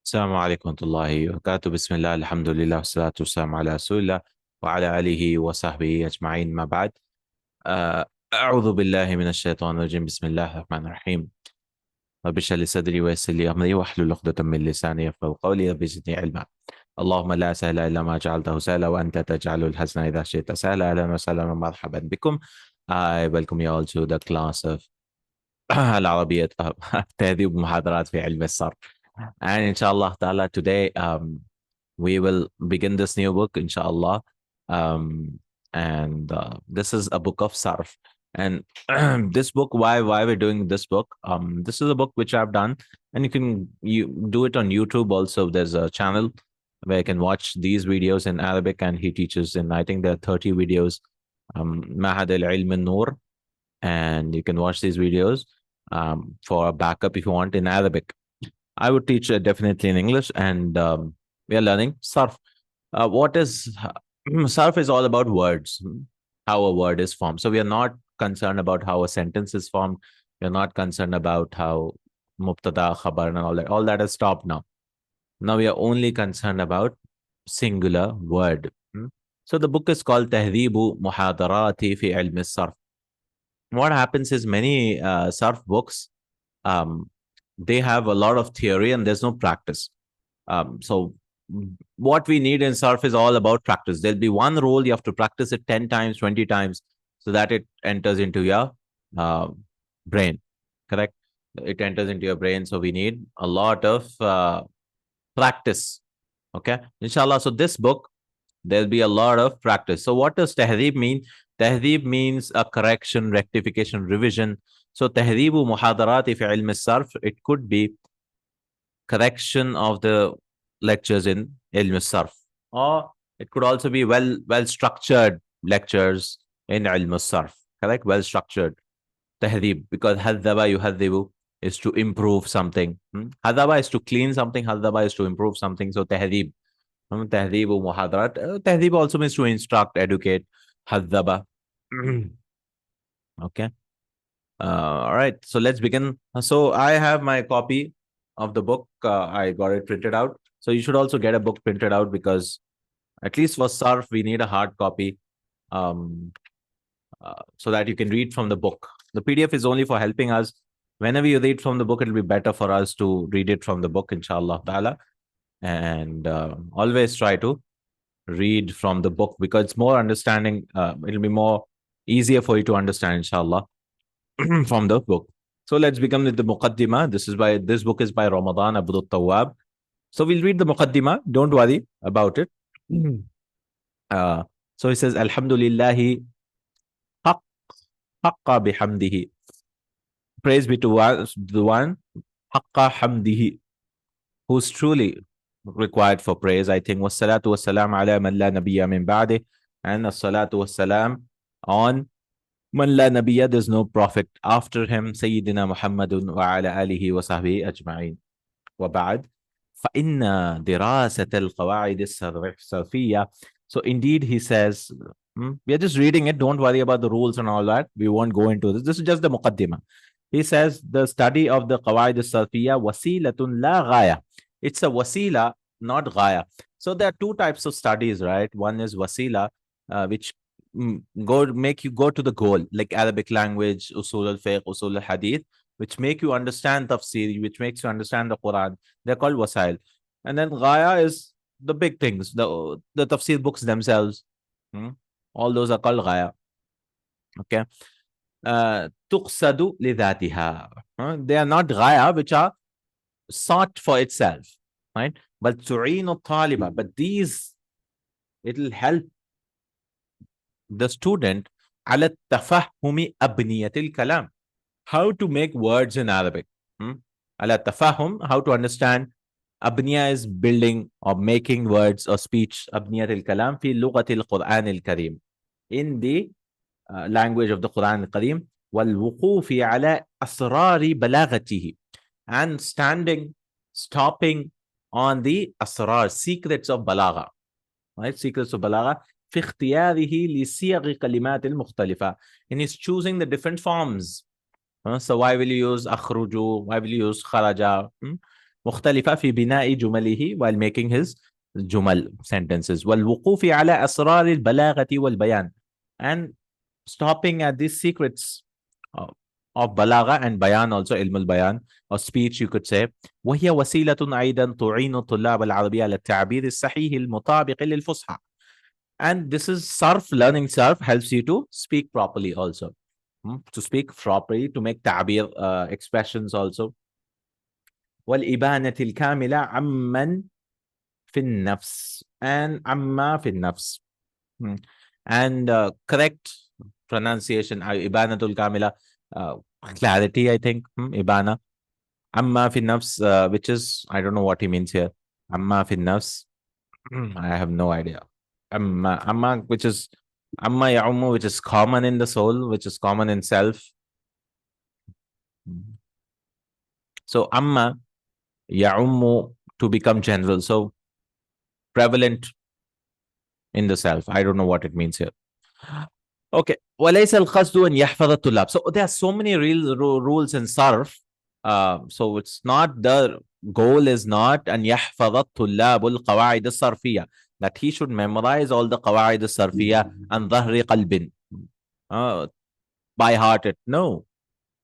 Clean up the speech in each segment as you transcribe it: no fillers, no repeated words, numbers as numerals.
السلام عليكم ورحمة الله وبركاته. بسم الله، الحمد لله، والصلاة والسلام على رسول الله وعلى آله وصحبه أجمعين، ما بعد. أعوذ بالله من الشيطان الرجيم. بسم الله الرحمن الرحيم. رب اشرح لي صدري ويسر لي أمري واحلل عقدة من لساني يفقهوا قولي. رب زدني علما. اللهم لا سهل إلا ما جعلته سهلا وأنت تجعل الحزن إذا شئت سهلا. أهلا وسهلا ومرحبا بكم. I welcome you all to the class of العربية تهذيب محاضرات في علم الصرف. And inshallah ta'ala today we will begin this new book inshallah. And this is a book of sarf. And this book, why we're doing this book? This is a book which I've done, and you do it on YouTube also. There's a channel where you can watch these videos in Arabic, and he teaches in, I think there are 30 videos, Mahad al-Ilm al-Noor, and you can watch these videos for a backup if you want in Arabic. I would teach definitely in English, and we are learning sarf. What is sarf? Is all about words, how a word is formed. So we are not concerned about how a sentence is formed. We are not concerned about how mubtada, khabar, and all that. All that has stopped now. Now we are only concerned about singular word. So the book is called تهذيب محاضرات في علم الصرف. What happens is many sarf books, they have a lot of theory and there's no practice. So what we need in surf is all about practice. There'll be one rule, you have to practice it 10 times, 20 times, so that it enters into your brain. Correct? It enters into your brain. So we need a lot of practice. Okay? Inshallah. So this book, there'll be a lot of practice. So what does تهذيب mean? تهذيب means a correction, rectification, revision. So تهذيب محاضرات في علم الصرف, it could be correction of the lectures in علم الصرف, or it could also be well structured lectures in علم الصرف. Correct? Well structured. تهذيب, because هذب يهذب is to improve something. هذب is to clean something. هذب is to improve something. So تهذيب. تهذيب ومحاضرات. تهذيب also means to instruct, educate. هذب. Okay. All right. So let's begin. So I have my copy of the book. I got it printed out. So you should also get a book printed out, because at least for sarf, we need a hard copy so that you can read from the book. The PDF is only for helping us. Whenever you read from the book, it'll be better for us to read it from the book, inshallah ta'ala. And always try to read from the book, because it's more understanding. It'll be more easier for you to understand, inshallah, from the book. So let's begin with the Muqaddimah. This book is by Ramadan Abdul Tawwab. So we'll read the Muqaddimah. Don't worry about it. So he says, Alhamdulillahi haqqa bihamdihi. Praise be to the one, haqqa hamdihi, who's truly required for praise. I think wassalatu wassalam ala man la nabiyya min ba'dih, and as-salatu wassalam on man la nabiyya, there's no prophet after him, Sayyidina Muhammadun wa ala alihi wa sahbihi ajma'in. Wa ba'd, fa inna dirasat al-qawa'id as-sarfiyya. So indeed, he says, we are just reading it. Don't worry about the rules and all that. We won't go into this. This is just the muqaddimah. He says the study of the qawa'id as-sarfiyya wasilatun la ghaya. It's a wasila, not ghaya. So there are two types of studies, right? One is wasila, which make you go to the goal, like Arabic language, usul al-fiqh, usul al-hadith, which make you understand tafsir, which makes you understand the Quran. They're called wasail. And then ghaya is the big things, the tafsir books themselves. All those are called ghaya. Okay. Tuqsadu lidatiha. They are not ghaya, which are sought for itself, right? But tu'inu taliba. But these, it'll help the student ala tafahumi abniyatil kalam, how to make words in Arabic. Ala tafahum, how to understand. Abniya is building or making words or speech. Abniyatil kalam fi lughatil Quran al-Karim, in the language of the Quran al-Karim. Wal wuqufi ala asrari balaghatihi, and stopping on the asrar, secrets of balagha, right? Secrets of balagha. في اختياره لصيغ كلمات المختلفة, in his choosing the different forms. So why will you use akhruju? Why will you use kharaja? مختلفة في بناء جمله while making his جمل sentences والوقوف على أسرار البلاغة والبيان and stopping at these secrets of, of balagha and bayan also علم البيان or speech you could say وهي وسيلة أيضا تعين الطلاب العربية على التعبير الصحيح المطابق للفصحى and this is surf learning surf helps you to speak properly also to speak properly to make تعبير expressions also والإبانة الكاملة عمن في النفس and عما في النفس and correct pronunciation إبانة الكاملة clarity I think إبانة عما في النفس which is I don't know what he means here عما في النفس I have no idea عما which is عما يعم which is common in the soul which is common in self so عما يعم to become general so prevalent in the self. I don't know what it means here. Okay. وليس القصد أن يحفظ الطلاب. So there are so many rules in صرف. So it's not the goal is not أن يحفظ الطلاب القواعد الصرفية that he should memorize all the قواعد الصرفية عن ظهر قلب. By heart it. No.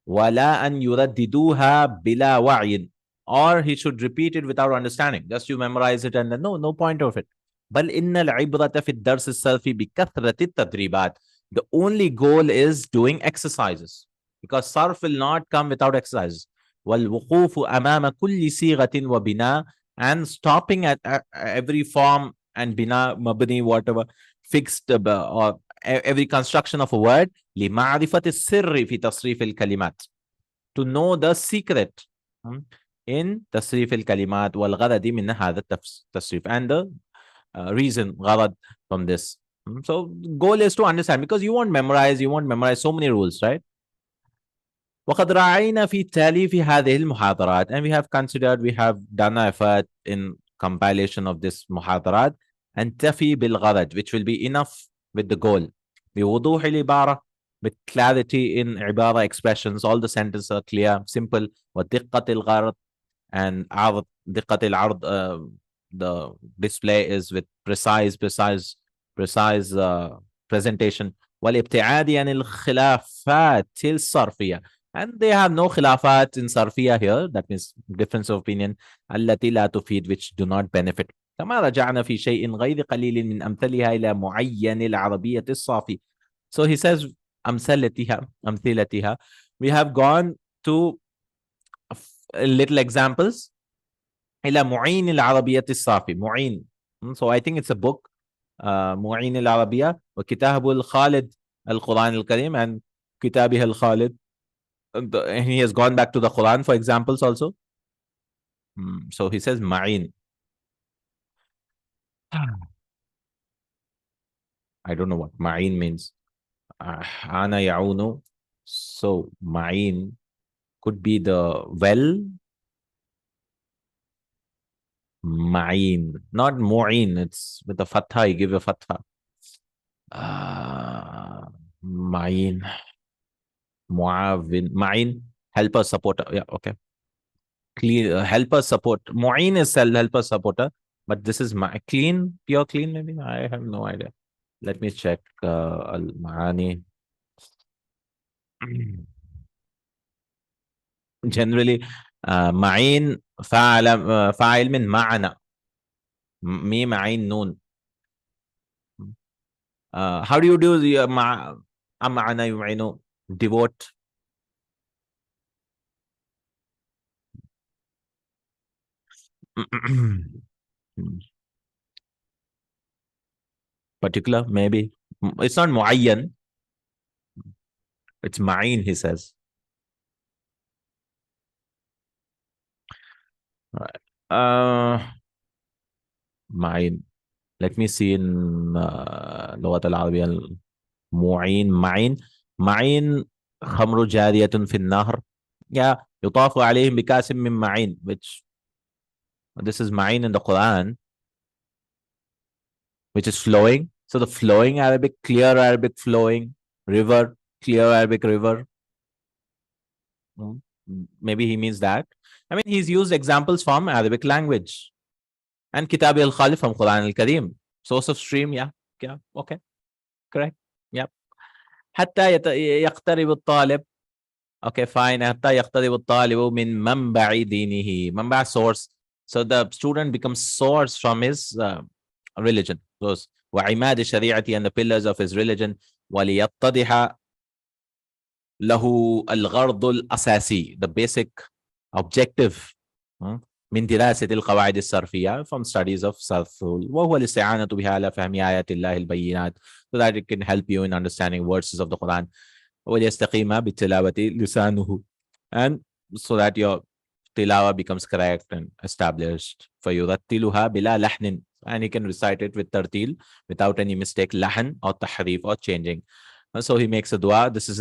ولا أن يرددوها بلا وعي. Or he should repeat it without understanding. Just you memorize it and then no point of it. بل إن العبرة في الدرس الصرفي بكثرة التدريبات. The only goal is doing exercises. Because صرف will not come without exercises. والوقوف أمام كل صيغة وبناء and stopping at every form and بناء مبني whatever fixed or every construction of a word لمعرفة السر في تصريف الكلمات. To know the secret in تصريف الكلمات والغرض من هذا التصريف and the reason غرض from this. So goal is to understand because you won't memorize so many rules, right? وقد راعينا في تأليف هذه المحاضرات and we have considered we have done an effort in compilation of this محاضرات and تفي بالغرض which will be enough with the goal بوضوح العبارة with clarity in عبارة expressions all the sentences are clear simple ودقة الغرض and عرض دقة العرض the display is with precise presentation والابتعاد عن الخلافات الصرفية and they have no خلافات in صرفية here that means difference of opinion التي لا تفيد which do not benefit كما رجعنا في شيء غير قليل من أمثلها إلى معين العربية الصافي so he says أمثلتها we have gone to little examples إلى معين العربية الصافي معين so I think it's a book معين العربية وكتابه الخالد القرآن الكريم and كتابه الخالد and he has gone back to the Quran for examples also so he says معين I don't know what معين means أنا يعون so معين could be the well معين not معين it's with the fatha you give a fatha معين معاون معين helper supporter yeah okay clean helper support معين is helper supporter but this is clean pure clean maybe I have no idea let me check المعاني generally معين فاعل من معنا ميم عين نون how do you do the معنا يعينوا devote particular maybe it's not معين it's معين he says معين let me see in اللغة العربية معين خمر جارية في النهر يطاف عليهم بكاس من معين which this is معين in the Quran which is flowing so the flowing Arabic clear Arabic flowing river clear Arabic river maybe he means that I mean, he's used examples from Arabic language and Kitab al-Khalif from Quran al-Kareem. Source of stream, yeah, yeah, okay, correct, yep. حتى يقترب الطالب. Okay, fine. حتى يقترب الطالب من منبع دينه. منبع source. So the student becomes source from his religion. Those وعماد شريعتي and the pillars of his religion. وليتضح له الغرض الأساسي, the basic objective من دراسة القواعد الصرفية from studies of صرف, وهو الاستعانة بها على فهم آيات الله البينات, so that it can help you in understanding verses of the Quran. وليستقيم بتلاوة لسانه, and so that your tilawa becomes correct and established. فيرتلها بلا لحن, and he can recite it with tartil without any mistake, lahan or tahrif or changing. And so he makes a dua. This was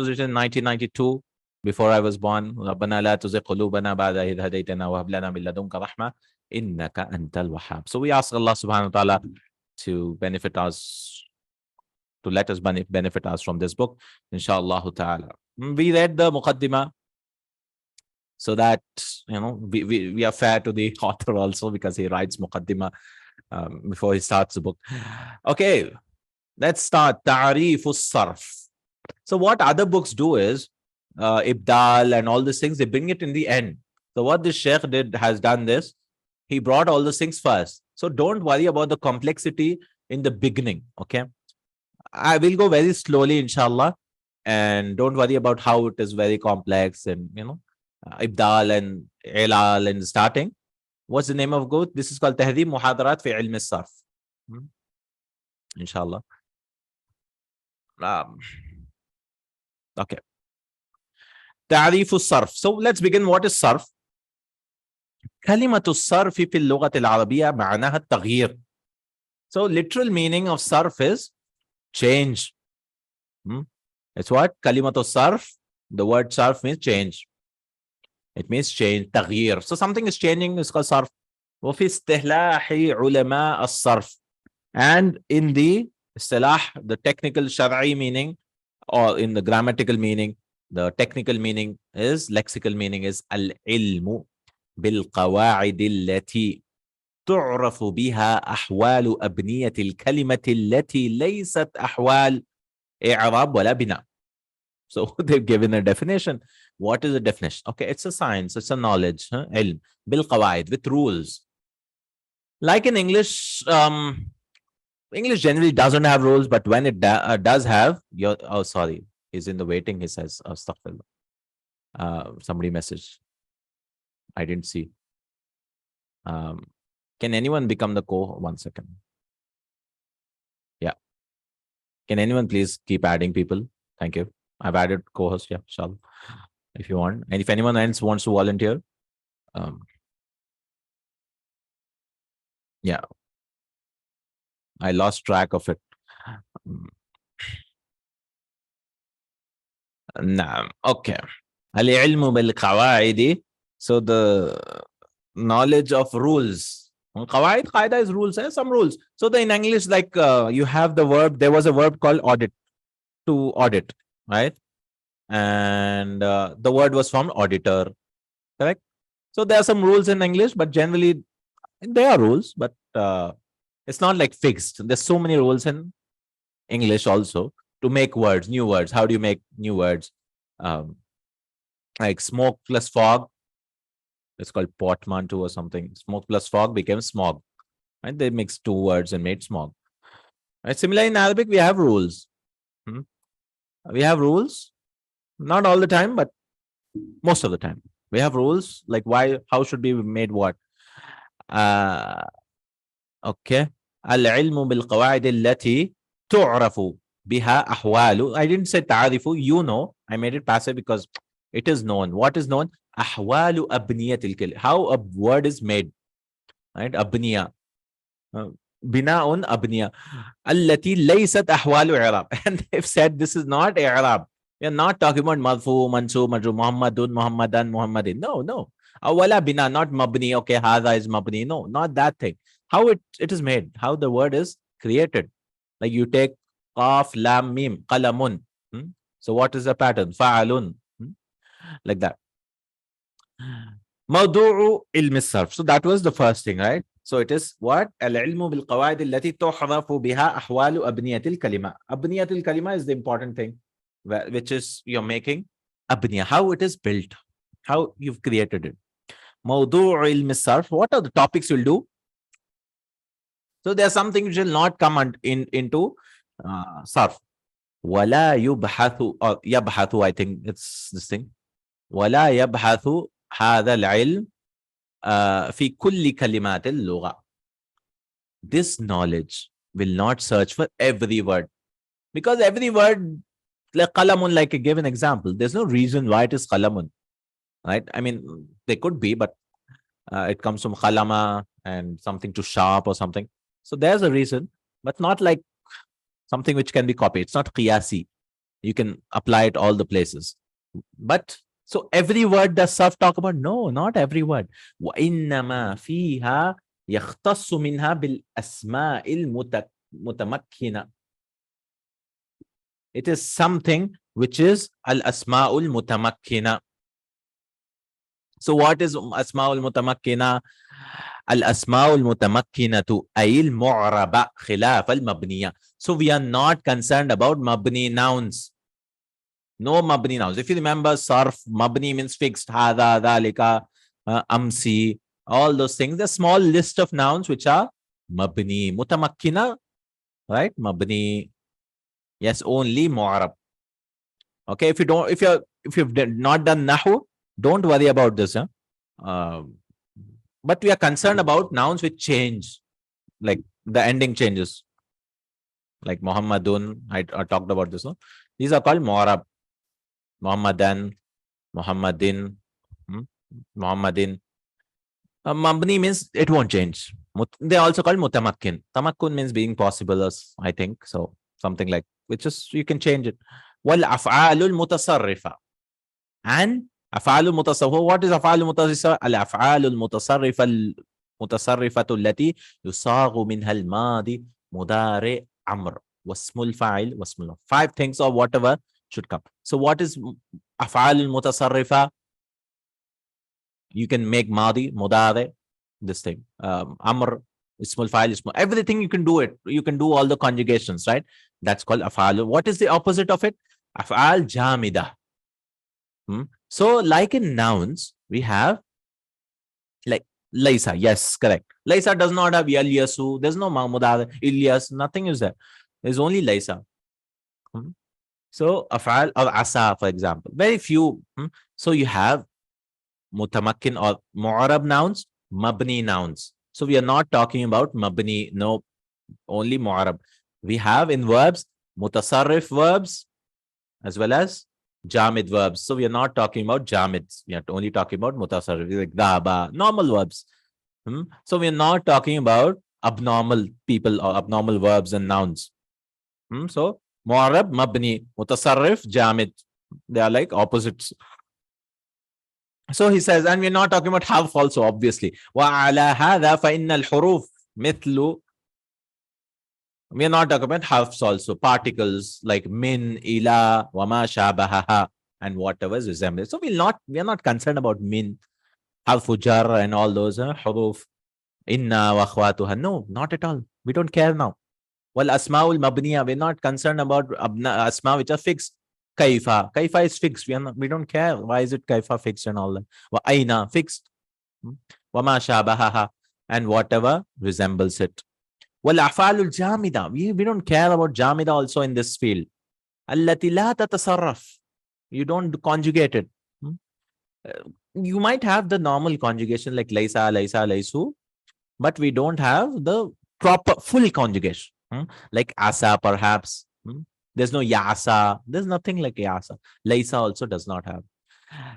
written in 1992, before I was born. ربنا لا تزغ قلوبنا بعد إذ هديتنا وهب لنا من لدنك رحمة إنك أنت الوهاب. So we ask Allah subhanahu wa ta'ala to benefit us, to let us benefit us from this book, inshallah ta'ala. We read the Muqaddimah so that, you know, we are fair to the author also, because he writes Muqaddimah before he starts the book. Okay, let's start. Ta'rif al-Sarf. So what other books do is, Ibdal and all these things, they bring it in the end. So what this Sheikh has done this, he brought all those things first. So don't worry about the complexity in the beginning, okay? I will go very slowly, inshallah, and don't worry about how it is very complex and, you know, Ibdal and Ilal and starting. What's the name of book? This is called تهذيب محاضرات في علم الصرف. Inshallah. Okay. تعريف الصرف. So let's begin. What is صرف? كلمة الصرف في اللغة العربية معناها التغيير. So literal meaning of صرف is change. It's what? كلمة الصرف. The word صرف means change. It means change, تغيير. So something is changing, is called صرف. وفي اصطلاح علماء الصرف. And in the istilah, the technical شرعي meaning, or in the grammatical meaning, the technical meaning is, lexical meaning is العلم بالقواعد التي تعرف بها أحوال أبنية الكلمة التي ليست أحوال إعراب ولا بناء. So they've given a definition. What is the definition? Okay, it's a science, it's a knowledge, علم بالقواعد, with rules. Like in English, English generally doesn't have rules, but when it does have, oh, sorry, he's in the waiting, he says, astaghfirullah. Somebody messaged. I didn't see. Can anyone become the one second? Yeah. Can anyone please keep adding people? Thank you. I've added co-host, yeah, inshallah, if you want. And if anyone else wants to volunteer, yeah. I lost track of it. نعم. Okay. العلم بالقواعد. So the knowledge of rules. قواعد, qaida is rules, some rules. So in English, like you have the verb, there was a verb called audit, to audit, right? And the word was from auditor, correct? So there are some rules in English, but generally there are rules, but it's not like fixed. There's so many rules in English also to make words, new words. How do you make new words? Like smoke plus fog, it's called portmanteau or something. Smoke plus fog became smog, right? They mixed two words and made smog. Right? Similarly, in Arabic, we have rules. We have rules, not all the time, but most of the time. We have rules, like how should be made what? Okay. العلم بالقواعد التي تعرف بها أحوال. I didn't say تعرف, you know. I made it passive because it is known. What is known? أحوال أبنية الكلمة. How a word is made. Right? أبنية. بناء أبنية. التي ليست أحوال إعراب. And they've said this is not إعراب. You're not talking about مرفوع, منصوب, مجرور, محمد, محمدان, محمدين. No. ولا بنا, not مبني. Okay, هذا is مبني. No, not that thing. How it is made, how the word is created. Like you take qaf, lam, mim, qalamun. So what is the pattern? Fa'alun. Like that. موضوع علم الصرف. So that was the first thing, right? So it is what? العلم بالقواعد التي تحذف بها أحوال أبنية الكلمة. أبنية الكلمة is the important thing, which is you're making أبنية, how it is built, how you've created it. موضوع علم الصرف, what are the topics you'll do? So there's something which will not come into صرف. ولا يبحث or يبحث, I think it's this thing. ولا يبحث هذا العلم في كل كلمات اللغة. This knowledge will not search for every word, because every word, like qalamun, like I gave an example, there's no reason why it is qalamun, right? I mean, they could be, but it comes from qalama and something to sharp or something. So there's a reason, but not like something which can be copied. It's not qiyasi. You can apply it all the places. But so every word does Sarf talk about? No, not every word. وإنما فيها يختص منها بالأسماء المتمكنة. It is something which is الأسماء المتمكنة. So what is أسماء المتمكنة? الأسماء المتمكنة أي المعربة خلاف المبنية. So we are not concerned about mabni nouns. No mabni nouns. If you remember, sarf, mabni means fixed. Hada, dhalika, amsi, all those things. There's a small list of nouns which are mabni. Mutamakkina, right? Mabni. Yes, only mu'arab. Okay, if you've not done nahu, don't worry about this. But we are concerned about nouns which change, like the ending changes. Like Muhammadun, I talked about this. No? These are called mu'arab. Muhammadan, Muhammadin, Muhammadin. Mabni means it won't change. They also call mutamakkin. Tamakkun means being possible, I think. So something like, which is, you can change it. Wal af'alul mutasarrifa. And af'alul mutasarrifa. What is af'alul mutasarrifa? Al af'alul mutasarrifa المتصرفة التي يصاغ منها الماضي مضارع أمر واسم الفاعل واسم المفعول. 5 things or whatever should come. So what is أفعال المتصرفة? You can make madi, mudare, this thing. Amr, ismul fa'il, ismul, everything you can do it. You can do all the conjugations, right? That's called af'al. What is the opposite of it? Af'al jamida. So like in nouns, we have like Laisa. Yes, correct. Laisa does not have Yalyasu. There's no mudare, Ilyas. Nothing is there. There's only Laisa. So af'al or asa, for example, very few. So you have mutamakkin or mu'arab nouns, mabni nouns. So we are not talking about mabni, no, only mu'arab. We have in verbs mutasarrif verbs as well as jamid verbs. So we are not talking about jamids. We are only talking about mutasarrif, like dhaba, normal verbs. So we are not talking about abnormal people or abnormal verbs and nouns. So mu'arab, mabni, mutasarrif, jamid. They are like opposites. So he says, and we're not talking about harf also, obviously. وَعَلَى هَذَا فَإِنَّ الْحُرُوفِ مِثْلُ. We are not talking about harfs also, particles like min, ila, wama shabahaha, and whatever is resemblance. So we are not concerned about min, harfu jar, and all those huruf, inna wa akhwatuha. No, not at all. We don't care now. Well, asma'ul mabniya, we're not concerned about asma which are fixed. Kaifa is fixed. We don't care. Why is it kaifa fixed and all that? Wa aina fixed. Wama shabahaha, and whatever resembles it. Well, afalul jamida. We don't care about jamida also in this field. Allati la tatasarraf. You don't conjugate it. You might have the normal conjugation like laisa, laisa, laisu, but we don't have the proper full conjugation. Like asa, perhaps. There's no yasa. There's nothing like yasa. Laisa also does not have.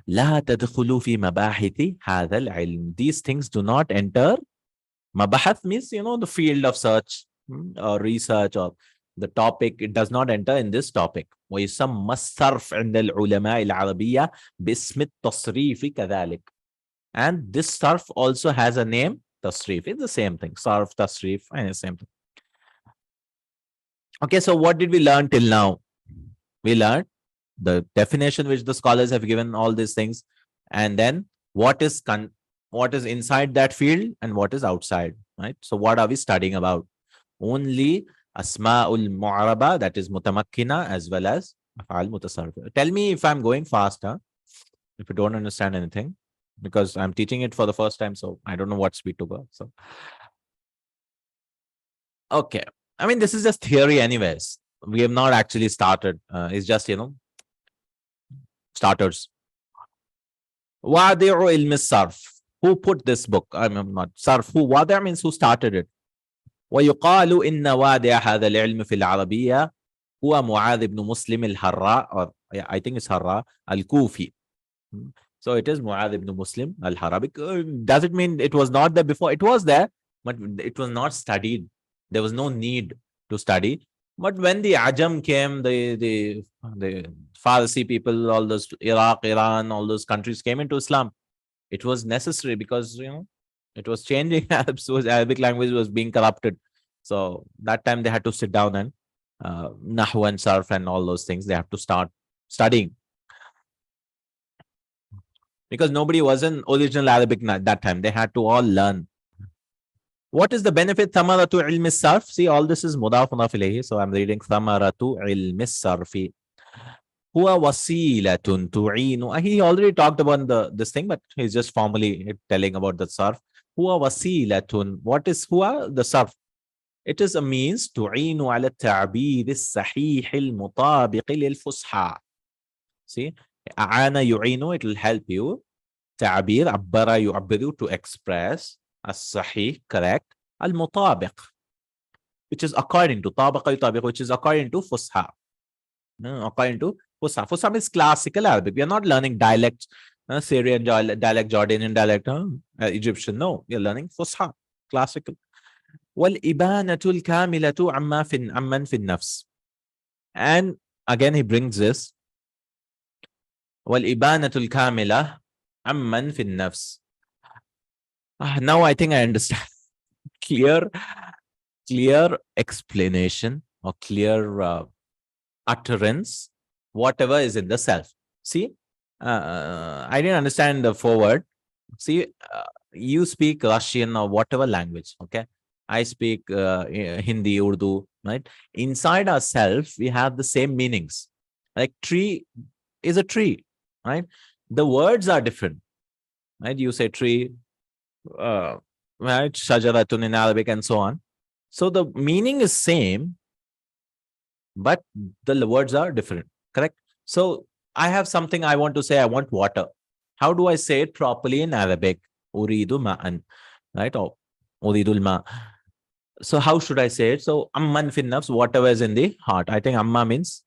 لا تدخلوا في مباحث هذا العلم. These things do not enter. Mabahath means, the field of search or research or the topic. It does not enter in this topic. ويسمى الصرف عند العلماء العربية باسم التصريف كذلك. And this sarf also has a name, tasrif. It's the same thing. Sarf, tasrif, and the same thing. Okay, so what did we learn till now? We learned the definition which the scholars have given, all these things. And then what is what is inside that field and what is outside, right? So what are we studying about? Only asma'ul mu'araba, that is mutamakkina, as well as af'al mutasarrif. Tell me if I'm going fast, huh? If you don't understand anything, because I'm teaching it for the first time, so I don't know what speed to go. So, okay. I mean, this is just theory, anyways. We have not actually started. It's just, starters. Wadi'u ilm sarf. Who put this book? I'm not sarf. Who? Wadi' means who started it. ويقال إن وادع هذا العلم في العربية هو معاذ بن مسلم الحراء, or yeah, I think it's Harra al-Kufi. So it is Mu'adh ibn Muslim al-Harabi. Does it mean it was not there before? It was there, but it was not studied. There was no need to study. But when the Ajam came, the Farsi people, all those Iraq, Iran, all those countries came into Islam, it was necessary because it was changing. Arabic language was being corrupted. So that time they had to sit down and Nahu and Sarf and all those things. They have to start studying, because nobody was in original Arabic at that time. They had to all learn. What is the benefit? Thamaratu ilmi sarf. See, all this is mudaf ilayhi. So I'm reading Thamaratu ilmi sarfi. Huwa wasilatun tu'inu. He already talked about this thing, but he's just formally telling about the sarf. Huwa wasilatun. What is huwa? The sarf. It is a means tu'inu ala ta'bir as-sahih al-mutabiq lil-fusha. See, Aana yu'inu, it will help you. Ta'bir, abbara yu'abbiru, to express. As-sahih, correct. Al-mutabiq, which is according to. Tabaqa yutabiq, which is according to fusha. According to fusha. Fusha means classical Arabic. We are not learning dialects. Syrian dialect, Jordanian dialect, Egyptian. No, we are learning fusha, classical. وَالْإِبَانَةُ الْكَامِلَةُ عَمَّنْ فِي النَّفْسِ. And again he brings this. وَالْإِبَانَةُ الْكَامِلَةُ عَمَّنْ فِي النَّفْسِ. Now I think I understand. Clear explanation or clear utterance, whatever is in the self. See, I didn't understand the forward. See, you speak Russian or whatever language, okay? I speak Hindi, Urdu, right? Inside ourselves, we have the same meanings. Like tree is a tree, right? The words are different, right? You say tree, right? Shajaratun in Arabic and so on. So the meaning is same, but the words are different, correct? So I have something I want to say. I want water. How do I say it properly in Arabic? Uridu ma'an, right? Or uridul ma. So how should I say it? So amman fin nafs, whatever is in the heart. I think amma means,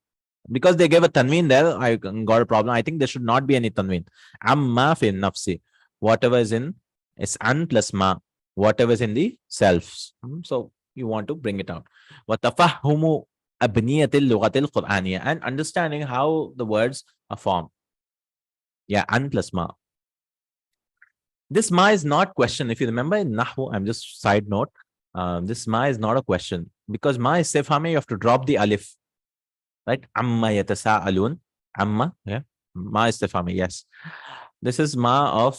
because they gave a tanween there, I got a problem. I think there should not be any tanween. Amma fin nafsi, whatever is in, it's an plus ma, whatever is in the selves. So you want to bring it out. وَتَفَهُّمُ أَبْنِيَةِ اللُّغَةِ الْقُرْآنِيَةِ, and understanding how the words are formed. Yeah, an plus ma. This ma is not question. If you remember in Nahu, I'm just side note, this ma is not a question, because ma is istifhami. You have to drop the alif, right? Amma yatasa'alun. Amma, yeah. Ma is istifhami, yes. This is ma of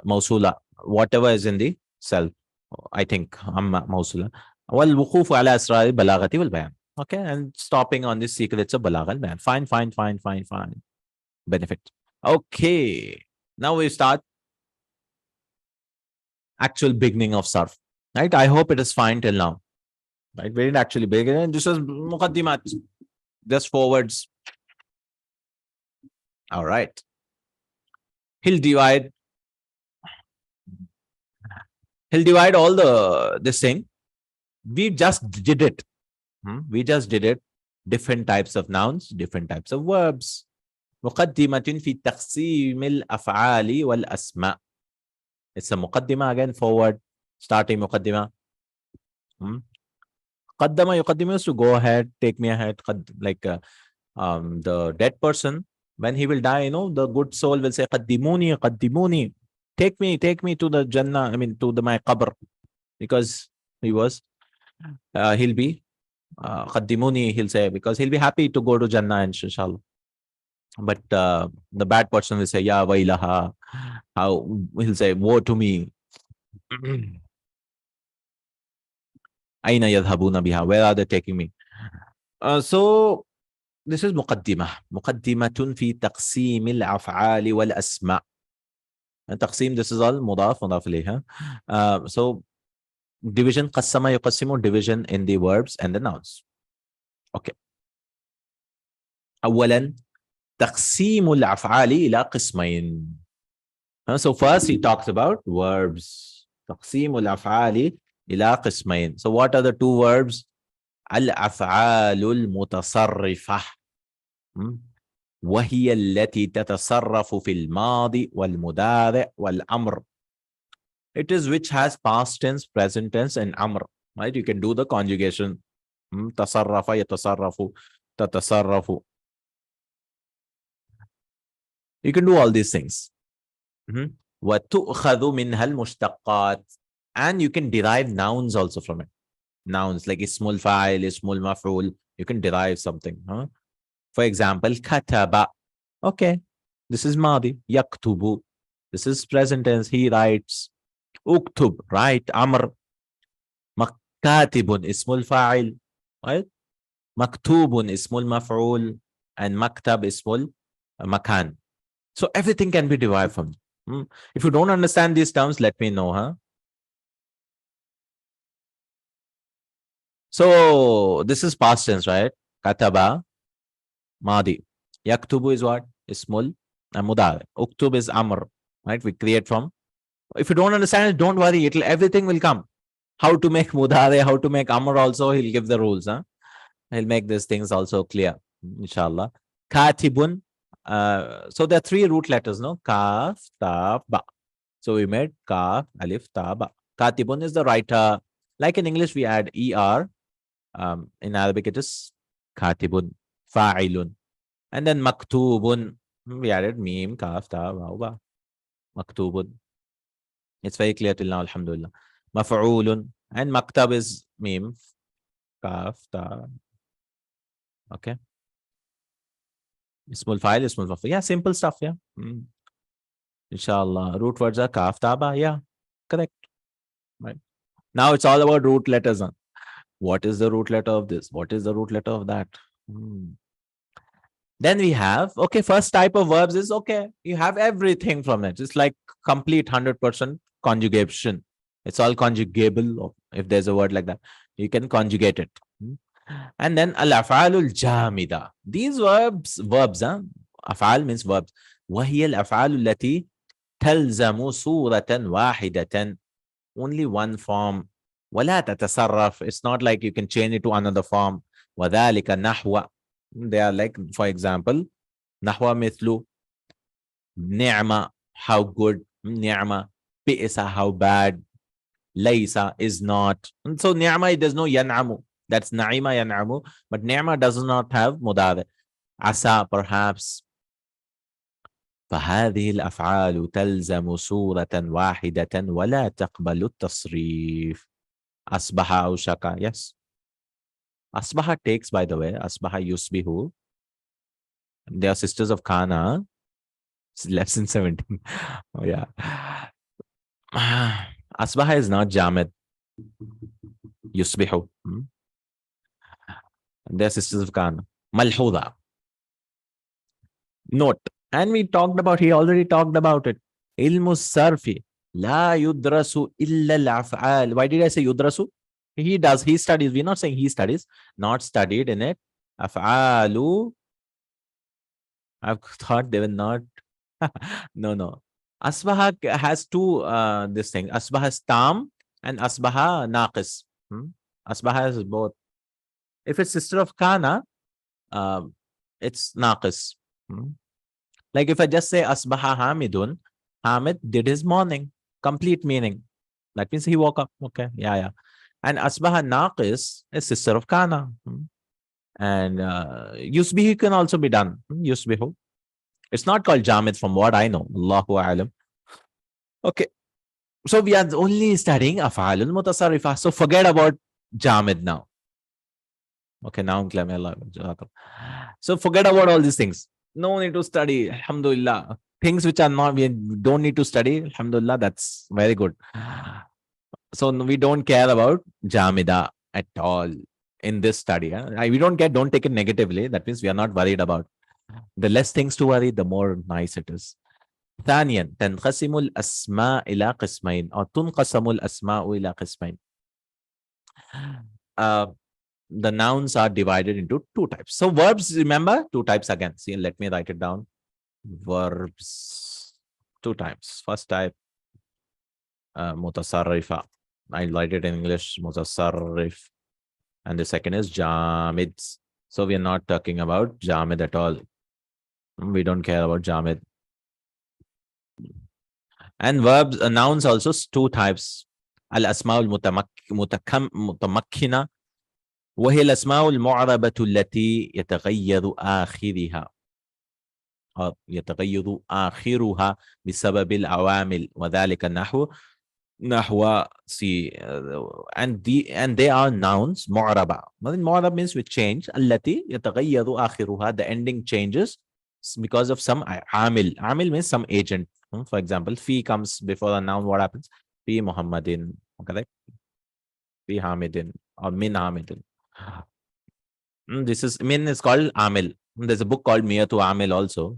mausula, whatever is in the self. I think amma mausula. Wal wuqufu ala asrar balagati wal bayan. Okay, and stopping on the secrets of balagha al bayan. Fine. Benefit. Okay, now we start actual beginning of sarf. Right? I hope it is fine till now. Right? We didn't actually begin. This is mukaddimat, just forwards. All right. He'll divide all this thing. We just did it. Different types of nouns, different types of verbs. مقدمة في تقسيم الأفعال والأسماء. It's a muqaddimah again, forward, starting muqaddimah. Qaddama yuqaddimu is to go ahead, take me ahead. Like the dead person, when he will die, the good soul will say, Qaddimuni, take me to the Jannah, my qabr. Because he'll be, Qaddimuni, he'll say, because he'll be happy to go to Jannah, inshallah. But the bad person will say, Ya wailaha, How he'll say, woe to me. Aina yadhabuna biha, where are they taking me? So this is مقدمة. مقدمة في تقسيم الأفعال والأسماء. And تقسيم, this is all مضاف مضاف إليه. So division, قسم يقسم, division in the verbs and the nouns. Okay. أولا تقسيم الأفعال إلى قسمين. So first he talks about verbs. تقسيم الأفعال إلى قسمين. So what are the two verbs? الأفعال المتصرفة وهي التي تتصرف في الماضي والمضارع والأمر. It is which has past tense, present tense and أمر. Right? You can do the conjugation. تصرف يتصرف تتصرف. You can do all these things. وتؤخذ منها المشتقات. And you can derive nouns also from it. Nouns like ismul fa'il, ismul maf'ul. You can derive something. For example, kataba. Okay, this is madi. Yaktubu. This is present tense. He writes. Uktub. Write. Amr. Makatibun. Ismul fa'il. Right? Maktubun. Ismul maf'ul. And maktab. Ismul makan. So everything can be derived from. If you don't understand these terms, let me know. So this is past tense, right? Kataba, Madi. Yaktubu is what? Ismul and Mudari. Uktub is Amr, right? We create from. If you don't understand it, don't worry. Everything will come. How to make Mudari, how to make Amr also, he'll give the rules. He'll make these things also clear, inshallah. Katibun. So there are three root letters, no? Kaf, Ta, Ba. So we made Kaf, Alif, Ta, Ba. Katibun is the writer. Like in English, we add ER. In Arabic, it is Katibun, Fa'ilun. And then Maktubun. We added Mim, Kaf, Ta, Ba, Ba. Maktubun. It's very clear till now, alhamdulillah. Maf'ulun. And Maktab is Mim, Kaf, Ta. Okay. Ismul Fa'il, Ismul Maf'ul. Yeah, simple stuff, yeah. Inshallah. Root words are Kaf, Ta, Ba. Yeah, correct. Right. Now it's all about root letters. What is the root letter of this? What is the root letter of that? Then we have, okay, first type of verbs is, okay, you have everything from it. It's like complete 100% conjugation. It's all conjugable. If there's a word like that, you can conjugate it. And then al-af'alul jamida. These verbs, af'al means verbs. وهي الأفعال التي تلزم صورة واحدة. Only one form. ولا تتصرف. It's not like you can change it to another form. وذلك نحو. They are like, for example, نحو مثل نعمة, how good. نعمة. بئس, how bad. ليس is not. And so نعمة, there's no ينعم. That's نعيمة ينعم. But نعمة does not have مضارع. عسى, perhaps. فهذه الأفعال تلزم صورة واحدة ولا تقبل التصريف. أصبح أو شكا. Yes. Asbaha takes, by the way, Asbaha Yusbihu. They are sisters of Kana. Lesson 17. Oh, yeah. Asbaha is not Jamid. Yusbihu. They are sisters of Kana. Malhuda. Note. And we talked about, he already talked about it. Ilmu sarfi. La yudrasu illa al-af'al. Why did I say yudrasu? He does, he studies. We're not saying he studies, not studied in it. Af'alu. I've thought they were not. No. Asbaha has two, this thing. Asbaha is tam and Asbaha naqis. Asbaha is both. If it's sister of Kana, it's naqis. Like if I just say Asbaha Hamidun, Hamid did his morning. Complete meaning. That means he woke up. Okay. Yeah. And Asbaha Naqis is sister of Kana. And Yusbihu can also be done. Yusbihu. It's not called Jamid from what I know. Allahu Alam. Okay. So we are only studying Af'alul Mutasarrifah. So forget about Jamid now. Okay, now I'm claiming Allah. So forget about all these things. No need to study. Alhamdulillah. things which are not, we don't need to study. Alhamdulillah, that's very good. So we don't care about Jamida at all in this study. We don't take it negatively. That means we are not worried about. The less things to worry, the more nice it is. ثانيا تنقسم الأسماء إلى قسمين أو تنقسم الأسماء إلى قسمين. The nouns are divided into two types. So verbs, remember, two types again. See, let me write it down. Verbs, two types. First type, mutasarrifa. I'll write it in English, mutasarrif. And the second is jamids. So we are not talking about jamid at all. We don't care about jamid. And verbs, nouns also two types. Al-asma'ul mutamakkina وهي الأسماء المعربة التي يتغير آخرها أو يتغير آخرها بسبب العوامل وذلك نحو see and they are nouns معربة. معرب means with change. التي يتغير آخرها, the ending changes because of some عامل. عامل means some agent. For example, fi comes before a noun, what happens? Fi Muhammadin, correct? Fi Hamidin or min Hamidin. This is min is called Amil. There's a book called Miyatu Amil also.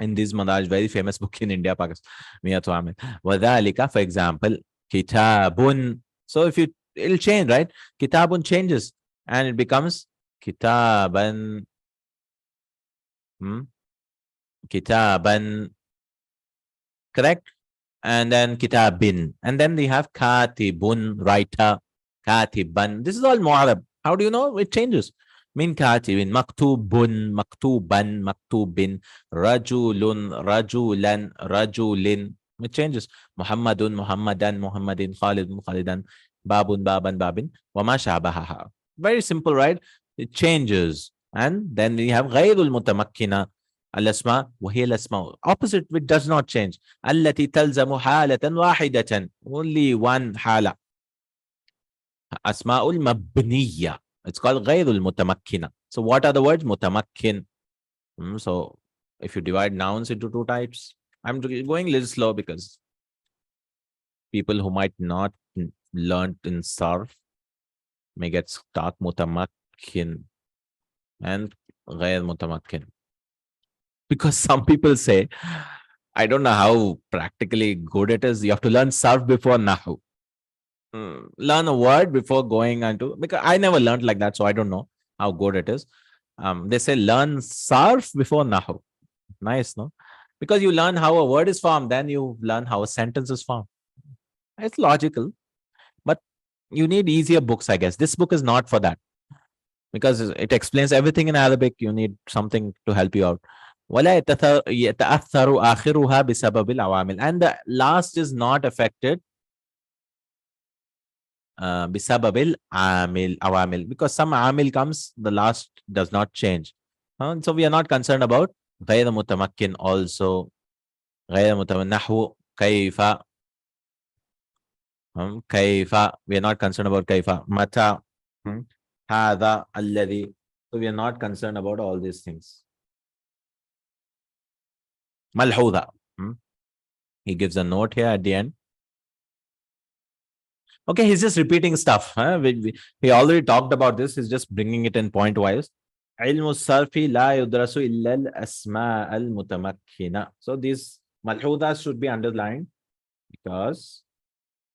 In this Madaj, very famous book in India, Pakistan. Miyatu Amil. Wadhalika, for example, Kitabun. So if it'll change, right? Kitabun changes and it becomes Kitaban. Kitaban. Correct? And then Kitabin. And then we have Katibun, writer. Katiban. This is all Mu'arab. How do you know? It changes. Min katibin, maktubun, maktuban, maktubin, rajulun, rajulan, rajulin. It changes. Muhammadun, Muhammadan, Muhammadin, Khalidun, Khalidan, babun, baban, babin, wama shabahaha. Very simple, right? It changes. And then we have ghayrul mutamakkina. Al-asma وهي الأسماء. Opposite, which does not change. التي تلزم حالة واحدة. Only one حالة. أسماء المبنية. It's called غير المتمكنة. So what are the words? متمكن. So if you divide nouns into two types, I'm going a little slow because people who might not learn in Sarf may get stuck. متمكن and غير متمكن. Because some people say, I don't know how practically good it is. You have to learn Sarf before Nahu. Learn a word before going into, because I never learned like that, so I don't know how good it is. They say learn Sarf before Nahu. Nice, no? Because you learn how a word is formed, then you learn how a sentence is formed. It's logical, but you need easier books, I guess. This book is not for that because it explains everything in Arabic. You need something to help you out. ولا يتأثر آخرها بسبب العوامل. And the last is not affected بسبب العوامل, because some عامل comes, the last does not change. So we are not concerned about غير متمكن also. غير متمكن نحو كيف. كيف, we are not concerned about كيف. متى. هذا الذي. So we are not concerned about all these things. ملحوظة. He gives a note here at the end. Okay, he's just repeating stuff. We already talked about this. He's just bringing it in point wise. علم الصرف لا يدرس إلا الأسماء المتمكنة. So these ملحوظة should be underlined because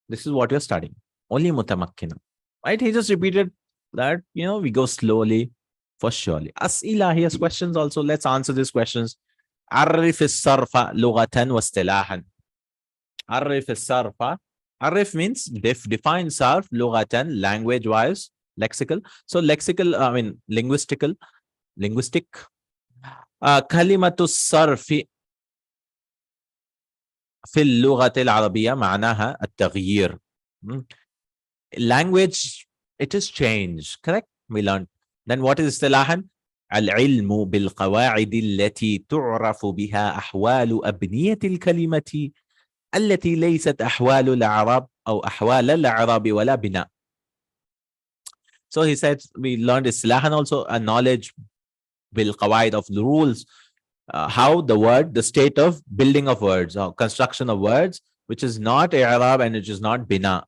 this is what you're studying. Only متمكنة. Right? He just repeated that, we go slowly for surely. أسئلة, he has questions also. Let's answer these questions. عرف الصرف لغة واصطلاحا. عرف الصرف. عرف means define صرف لغة, language wise, lexical. So lexical, linguistic. كلمة الصرف في اللغة العربية معناها التغيير. Language, it is change, correct? We learned. Then what is اصطلاحا? العلم بالقواعد التي تعرف بها أحوال أبنية الكلمة التي ليست أحوال الأعراب أو أحوال الأعراب ولا بناء. So he said we learned إصلاحا also, a knowledge بالقواعد of the rules how the state of building of words or construction of words, which is not i'rab and which is not bina.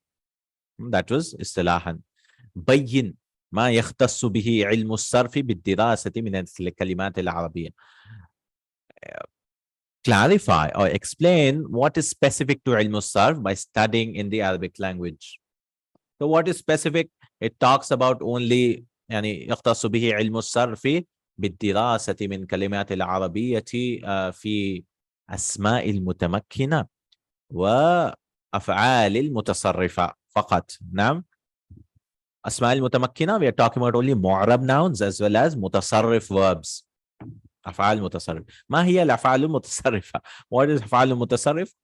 That was istilahan. بين ما يختص به علم الصرف بالدراسة من الكلمات العربية. Clarify or explain what is specific to علم الصرف by studying in the Arabic language. So what is specific? It talks about only يعني يختص به علم الصرف بالدراسة من كلمات العربية في أسماء المتمكنة وأفعال المتصرفة فقط. نعم. أسماء المتمكنة, we are talking about only معرب nouns as well as متصرف verbs. أفعال المتصرف. ما هي الأفعال المتصرفة? What is أفعال المتصرف?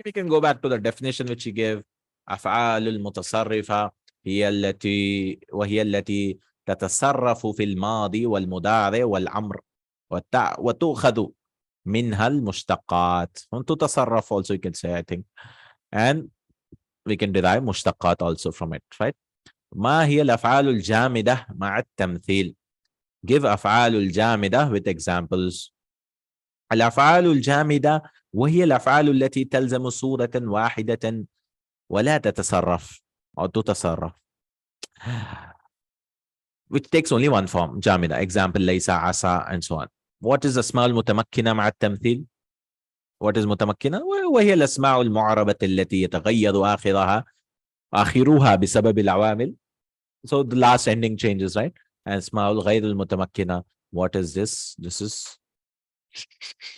We can go back to the definition which he gave. أفعال المتصرفة وهي التي تتصرف في الماضي والمضارع والأمر وتؤخذ منها المشتقات. تتصرف also you can say, I think. And we can derive مشتقات also from it, right? ما هي الأفعال الجامدة مع التمثيل? Give أفعال الجامدة with examples. الأفعال الجامدة وهي الأفعال التي تلزم صورة واحدة ولا تتصرف أو تتصرف, which takes only one form, جامدة. Example ليس, عسى, and so on. What is أسماء المتمكنة مع التمثيل? What is متمكنة? وهي الأسماء المعربة التي يتغير آخرها بسبب العوامل. So the last ending changes, right? And أسماء غير المتمكنة. What is this? This is,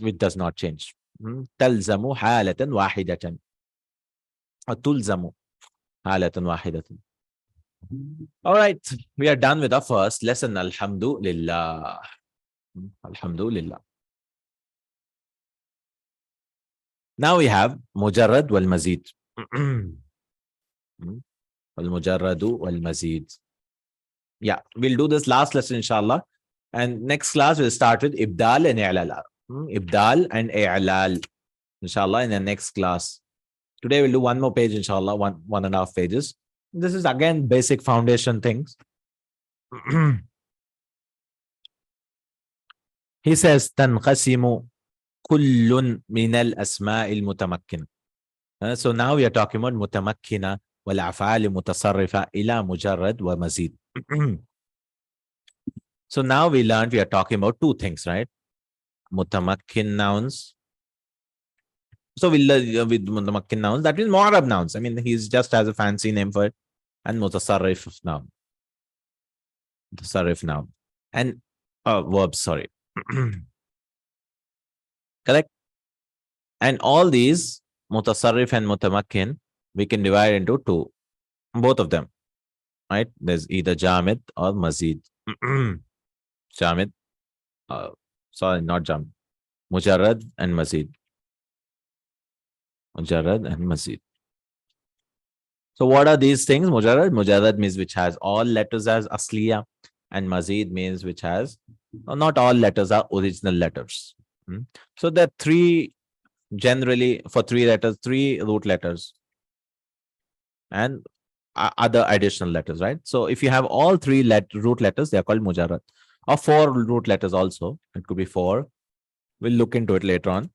which does not change. تلزم حالة واحدة. تلزم حالة واحدة. All right, we are done with our first lesson. Alhamdulillah. Alhamdulillah. Now we have mujarrad wal mazid. Al-mujarrad wal mazid. Yeah, we'll do this last lesson, inshallah. And next class we'll start with ibdal and i'lal. Ibdal and i'lal, inshallah, in the next class. Today we'll do one more page, inshallah, one and a half pages. This is again basic foundation things. He says تنقسم كل من الأسماء المتمكنة. So now we are talking about متمكنة والأفعال المتصرفة إلى مجرد ومزيد. So now we are talking about two things, right? متمكن nouns. So with متمكن nouns, that means معرب nouns. I mean, he's just has a fancy name for it. And mutasarrif noun. Mutasarrif noun. And verbs, sorry. Correct? And all these, mutasarrif and mutamakkin, we can divide into two. Both of them. Right? There's either jamid or mazid. Jamid. Sorry, not jamid. Mujarrad and mazid. Mujarrad and mazid. So what are these things? Mujarrad. Mujarrad means which has all letters as asliya. And mazid means which has, not all letters are original letters. So there are three, generally for three letters, three root letters. And other additional letters, right? So if you have all three root letters, they are called mujarrad. Or four root letters also. It could be four. We'll look into it later on.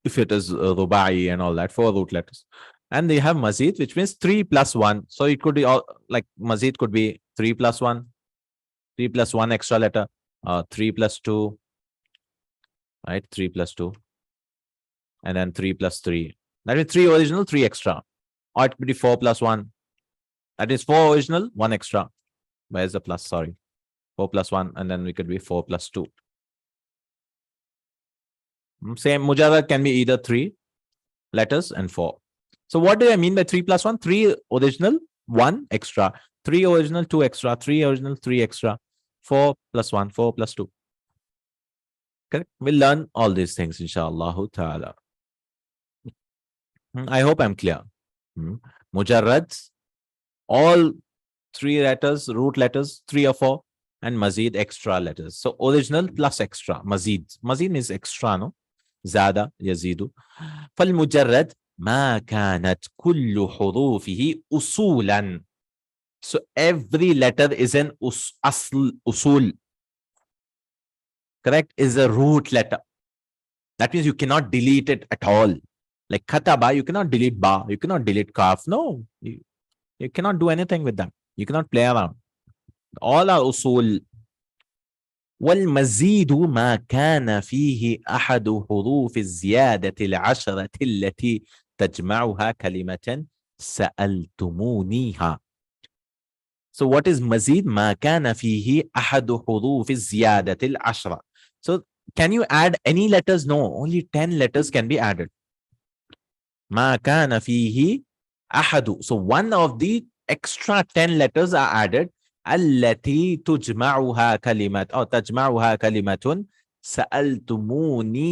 If it is rubai and all that, four root letters. And they have mazid, which means 3 plus 1. So it could be all, like mazid could be 3 plus 1. 3 plus 1 extra letter. 3 plus 2. Right? 3 plus 2. And then 3 plus 3. That is 3 original, 3 extra. Or it could be 4 plus 1. That is 4 original, 1 extra. Where's the plus? Sorry. 4 plus 1. And then we could be 4 plus 2. Same, mujarrad can be either 3 letters and 4. So what do I mean by 3 plus 1? 3 original, 1 extra. 3 original, 2 extra. 3 original, 3 extra. 4 plus 1, 4 plus 2. Okay? We'll learn all these things, inshallah ta'ala. I hope I'm clear. Mujarrad, all 3 letters, root letters, 3 or 4, and mazid, extra letters. So original plus extra, mazid. Mazid means extra, no? Zada, yazidu. فالمجرد ما كانت كل حروفه أصولا. So every letter is an asl, usul. correct, is a root letter. That means you cannot delete it at all. Like kataba, you cannot delete ba, you cannot delete kaf. No, you cannot do anything with that. You cannot play around. All are usul. والمزيد ما كان فيه أحد حروف الزيادة العشرة التي تجمعها كلمة سألتمونيها. So what is مزيد؟ ما كان فيه أحد حروف الزيادة العشرة. So can you add any letters? No, only 10 letters can be added. ما كان فيه أحد. So one of the extra 10 letters are added. التي تجمعها كلمة أو تجمعها كلمة سألتمونيها.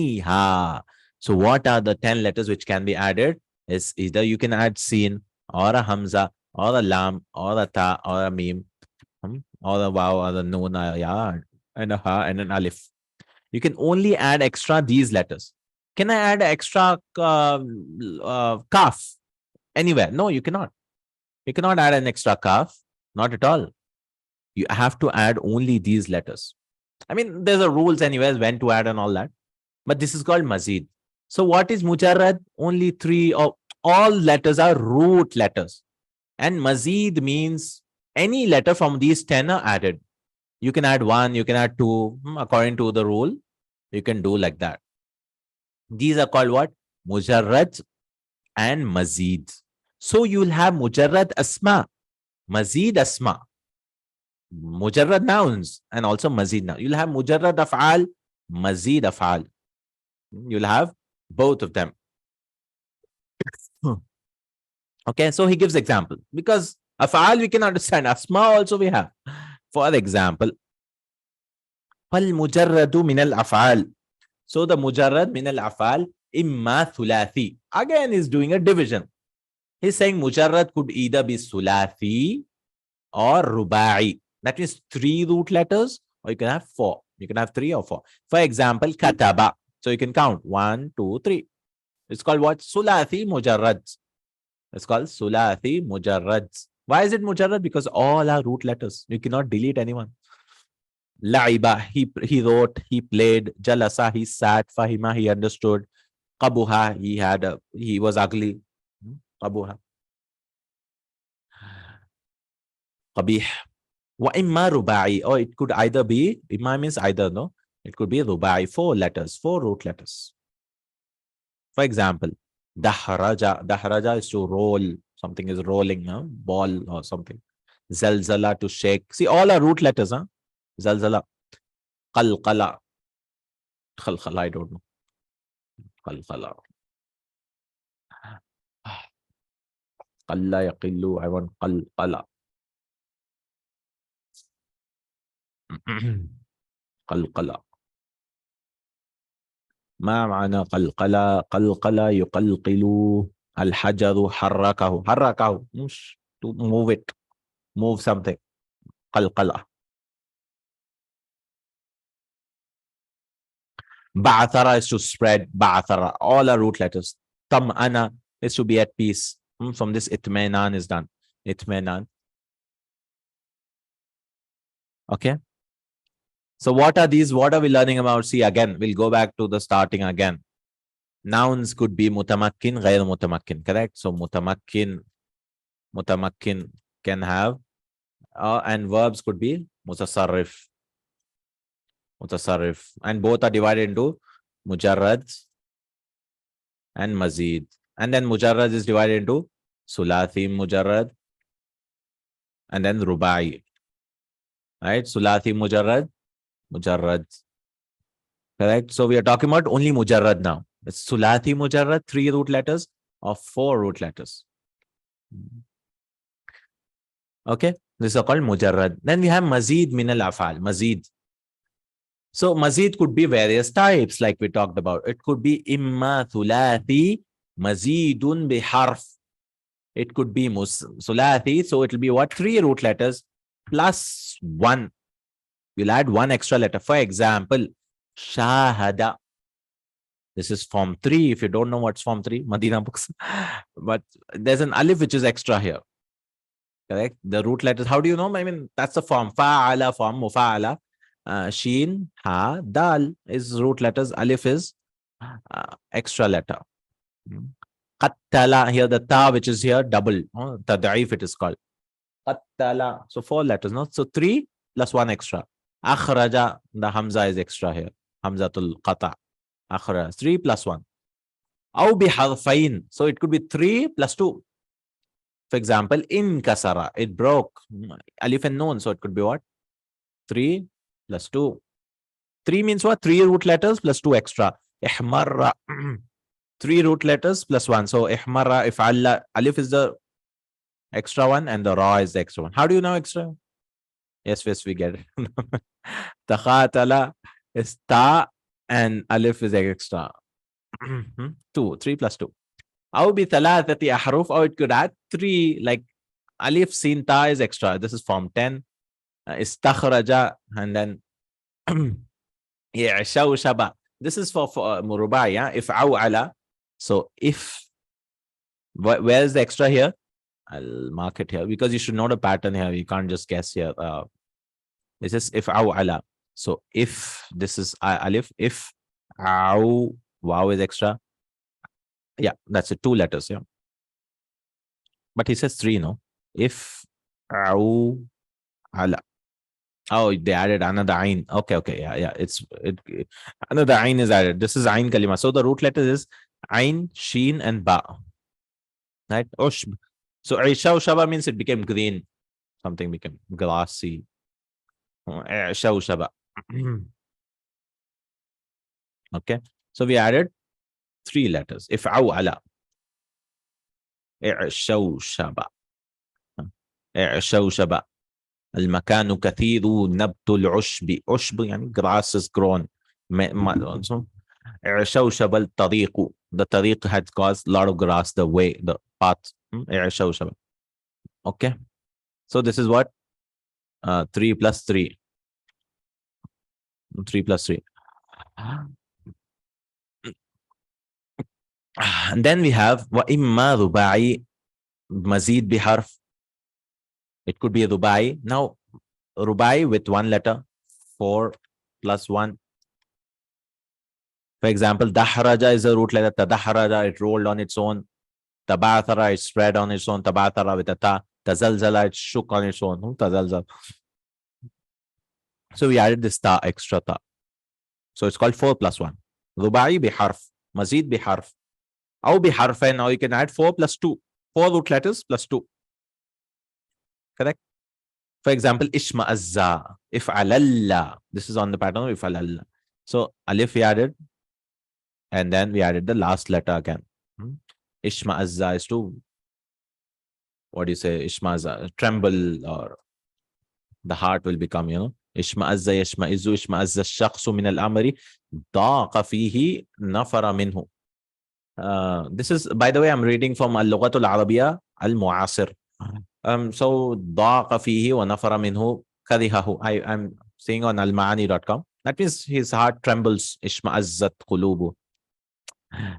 So what are the 10 letters which can be added? Is either you can add sin or a hamza or a lam or a ta or a mim or a waw or a noon or ya and a ha and an alif. You can only add extra these letters. Can I add extra kaf anywhere? No, you cannot. You cannot add an extra kaf. Not at all. You have to add only these letters. I mean, there's a rules anyways when to add and all that. But this is called mazid. So what is mujarrad? Only 3 or all letters are root letters. And mazid means any letter from these 10 are added. You can add 1, you can add 2. According to the rule, you can do like that. These are called what? Mujarrad and mazid. So you'll have mujarrad asma, mazid asma. Mujarrad nouns and also mazid nouns. You'll have mujarrad af'al, mazid af'al. You'll have both of them. Okay, so he gives example. Because af'al we can understand. Asma also we have. For example, فَالْمُجَرَّدُ مِنَ الْأَفْعَالِ. So the mujarrad min al-af'al imma thulathi. Again is doing a division. He's saying mujarrad could either be sulathi or rubai. That means 3 root letters, or you can have 4. You can have 3 or 4. For example, kataba. So you can count 1, 2, 3. It's called what? Sulathi mujarrad. It's called sulathi mujarrad. Why is it mujarrad? Because all are root letters. You cannot delete anyone. Laiba, he wrote, he played. Jalasa, he sat. Fahima, he understood. Qabuha, he was ugly. Qabuha. Qabih. Wa imma rubai. Or it could either be, imma means either, no? It could be rubai, 4 letters, 4 root letters. For example, dahraja. Dahraja is to roll. Something is rolling, huh? Ball or something. Zalzala, to shake. See, all are root letters, huh? Zalzala. Qalqala. Khalqala, I don't know. Qalqala. Qalla yaqillu, I want qalqala. قلقلة. ما معنى قلقلة؟ قلقلة يقلقل. الحجر حركه. حركه مش to move it. Move something. قلقلة. بعثرة is to spread. بعثرة. All are root letters. طمأنة is to be at peace. From this itmenan is done. Itmenan. Okay. So what are these? What are we learning about? See, again, we'll go back to the starting again. Nouns could be mutamakkin, ghayr mutamakkin, correct? So mutamakkin can have, and verbs could be mutasarrif. And both are divided into mujarrad and mazid. And then mujarrad is divided into sulathi mujarrad and then rubai. Right? Sulathi mujarrad. Correct. So we are talking about only mujarrad now. It's sulathi mujarrad, 3 root letters or 4 root letters. Okay. This is called mujarrad. Then we have mazid min al-afal. Mazid. So mazid could be various types like we talked about. It could be imma thulathi mazidun biharf. It could be sulathi. So it will be what? 3 root letters plus 1. We'll add 1 extra letter. For example, shahada. This is form 3. If you don't know what's form 3, Madina books. But there's an alif which is extra here. Correct? The root letters. How do you know? I mean, that's the form. Fa'ala form, mufa'ala. Sheen, Ha, Dal is root letters. Alif is extra letter. Qattala, here the ta which is here double. Tad'if it is called. Qattala. So 4 letters, no? So 3 plus 1 extra. Akhraja, the Hamza is extra here. Hamzatul qata. Akhraja, 3 plus 1. Aw biharfain. So it could be 3 plus 2. For example, in kasara, it broke. Alif and noon. So it could be what? 3 plus 2. 3 means what? 3 root letters plus 2 extra. Ihmarra. 3 root letters plus 1. So ihmarra, if'alla. Alif is the extra one and the ra is the extra one. How do you know extra? Yes, we get it. Takhatala is ta and alif is extra. 2, 3 plus 2. Aw bi thalathati ahruf, or it could add 3, like alif sin ta is extra. This is form 10. Istakhraja, and then shaba. This is for murubai, yeah. If awala. So if, where is the extra here? I'll mark it here because you should know the pattern here. You can't just guess here. This is if awala. So if this is alif, if aw, wow is extra. Yeah, that's it. 2 letters. Yeah. But he says 3, no? If aw ala. Oh, they added another ain. Okay. Yeah. Another ain is added. This is ain kalima. So the root letters is ain, sheen, and ba. Right? Ushb. So Aisha Shaba means it became green. Something became glassy. Aisha Shaba. Okay. So we added 3 letters. If ala. Aisha Shaba. Aisha Shaba. المكان كثير نبت العشب. عشب يعني grass is grown. شوشب الطريق. The tariq had caused a lot of grass, the way, the path. شوشب. Okay. So this is what? 3 plus 3. 3 plus 3. And then we have وإما رباعي مزيد بحرف. It could be rubai. Now, rubai with 1 letter, 4 plus 1. For example, dahraja is a root letter. Tadahraja, it rolled on its own. Tabathara, it spread on its own. Tabathara with a ta. Tazalzala, it shook on its own. Tazalzal. So we added this ta, extra ta. So it's called 4 plus 1. Rubai biharf. Mazid biharf. Aw biharfain. Now you can add 4 plus 2. 4 root letters plus 2. Correct? For example, ishma'azza, if'alalla. This is on the pattern of if'alalla. So alif we added, and then we added the last letter again. Ishma'azza is to, what do you say? Ishma'azza, tremble, or the heart will become, ishma'azza yashma'izzu, ishma'azza shakhsu min al-amri, daqa fihi nafara minhu. This is, by the way, I'm reading from Al-Lughatul Arabiya Al-Mu'asir. So ضاق فيه ونفر منه كرهه. I'm saying on almaani.com. That means his heart trembles. اشمأزت قلوبه.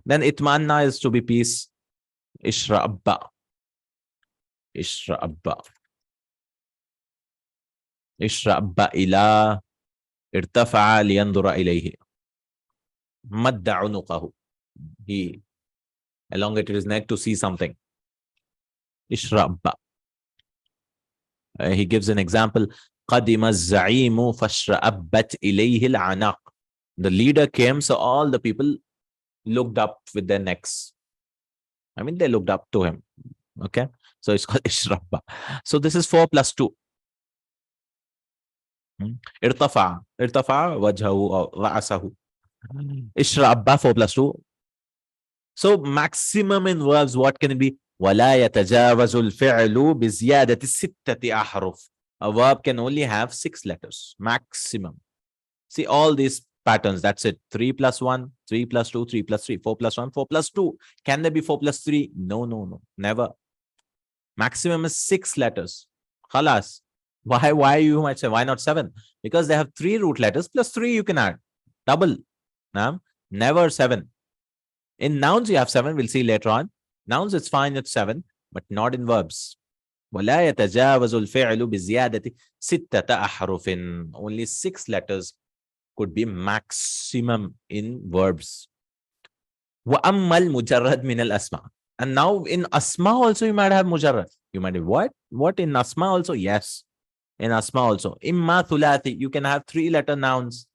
Then itmanna is to be peace. اشرأب. اشرأب. اشرأب إلى ارتفع لينظر إليه. مد عنقه. He elongated his neck to see something. اشرأب. He gives an example. قدم الزعيم فاشرأبت إليه العناق. The leader came, so all the people looked up with their necks. I mean, they looked up to him. Okay, so it's called إشرأب. So this is 4 plus 2. ارتفع وجهه أو رأسه. إشرأب 4 plus 2. So maximum in verbs, what can it be? ولا يتجاوز الفعل بزيادة 6 أحرف. A verb can only have 6 letters maximum. See all these patterns. That's it. 3 plus 1, 3 plus 2, 3 plus 3, 4 plus 1, 4 plus 2. Can there be 4 plus 3? No. Never. Maximum is 6 letters. Khalas. Why you might say, why not 7? Because they have 3 root letters plus 3 you can add. Double. Never 7. In nouns you have 7. We'll see later on. Nouns, it's fine at 7, but not in verbs. ولا يتجاوز الفعل بزيادة 6 أحرف. Only 6 letters could be maximum in verbs. وأما المجرد من الأسماء. And now in asma also you might have mujarrad. You might have what in asma also? Yes, in asma also. Imma thulathi, you can have 3-letter nouns.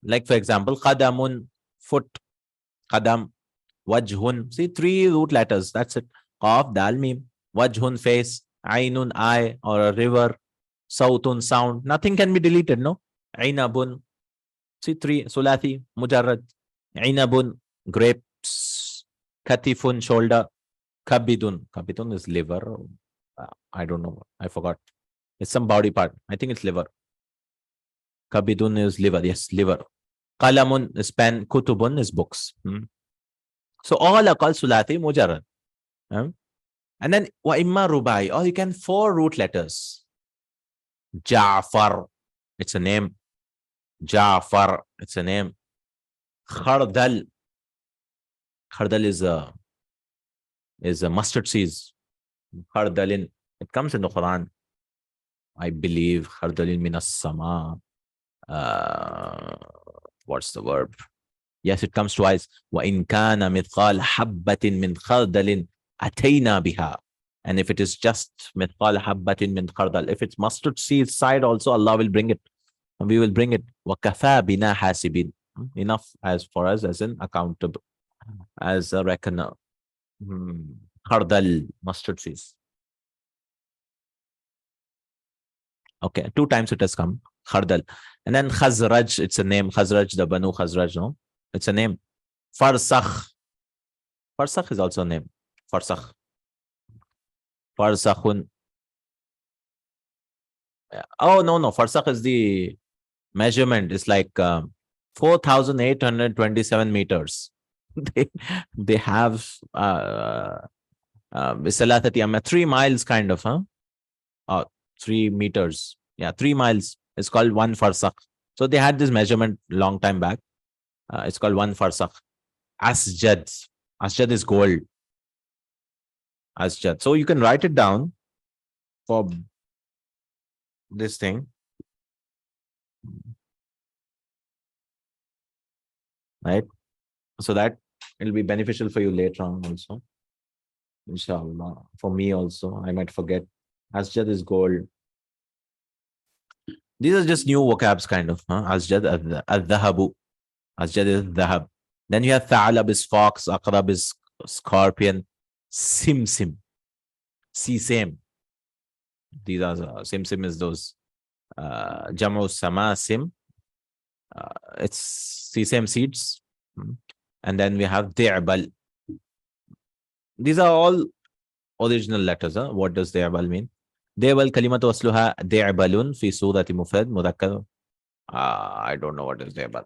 Like for example, qadamun, foot, qadam, wajhun. See, 3 root letters. That's it. Qaf, dal, mim. Wajhun, face. Ainun, eye, or a river. Sautun, sound. Nothing can be deleted, no? Ainabun. See, 3. Sulathi, mujarrad. Ainabun, grapes. Katifun, shoulder. Kabidun. Kabidun is liver. I don't know. I forgot. It's some body part. I think it's liver. Kabidun is liver. Yes, liver. Qalamun is pen. Kutubun is books. So all are called Sulathi Mujarrad. And then wa imma rubai, or you can 4 root letters. Ja'far, it's a name. Ja'far, it's a name. Khardal. Khardal is a mustard seeds. Khardalin. It comes in the Quran. I believe khardalin minas sama. What's the verb? Yes, it comes twice. وَإِنْ كَانَ مِثْقَالَ حَبَّةٍ مِنْ خَرْدَلٍ أَتَيْنَا بِهَا. And if it is just مِثْقَالَ حَبَّةٍ مِنْ خَرْدَلٍ, if it's mustard seed side also, Allah will bring it. And we will bring it. وَكَفَى بِنَا حَاسِبِينَ. Enough as for us as an accountable, as a reckoner. Khardal, mustard seeds. Okay, 2 times it has come. Khardal. And then Khazraj, it's a name. Khazraj, the Banu Khazraj, no? It's a name. Farsakh. Farsakh is also a name. Farsakh. Farsakhun. Oh, no. Farsakh is the measurement. It's like 4,827 meters. They have 3 miles kind of, 3 meters. Yeah, 3 miles. It's called 1 farsakh. So they had this measurement long time back. It's called 1 farsakh. Asjad. Asjad is gold. Asjad. So you can write it down for this thing. Right? So that it'll be beneficial for you later on also. Inshallah. For me also. I might forget. Asjad is gold. These are just new vocabs kind of. Asjad, al-dhahabu. Asjad is dhahab. Then you have Tha'alab is fox, Aqrab is scorpion, Simsim, Sisam. These are Simsim is those Jamu Sama Sim. It's Sisam seeds. And then we have Di'bal. These are all original letters. What does Di'bal mean? Di'bal kalimatu asluha Di'balun fi surati mufrad mudhakkar. I don't know what is Di'bal.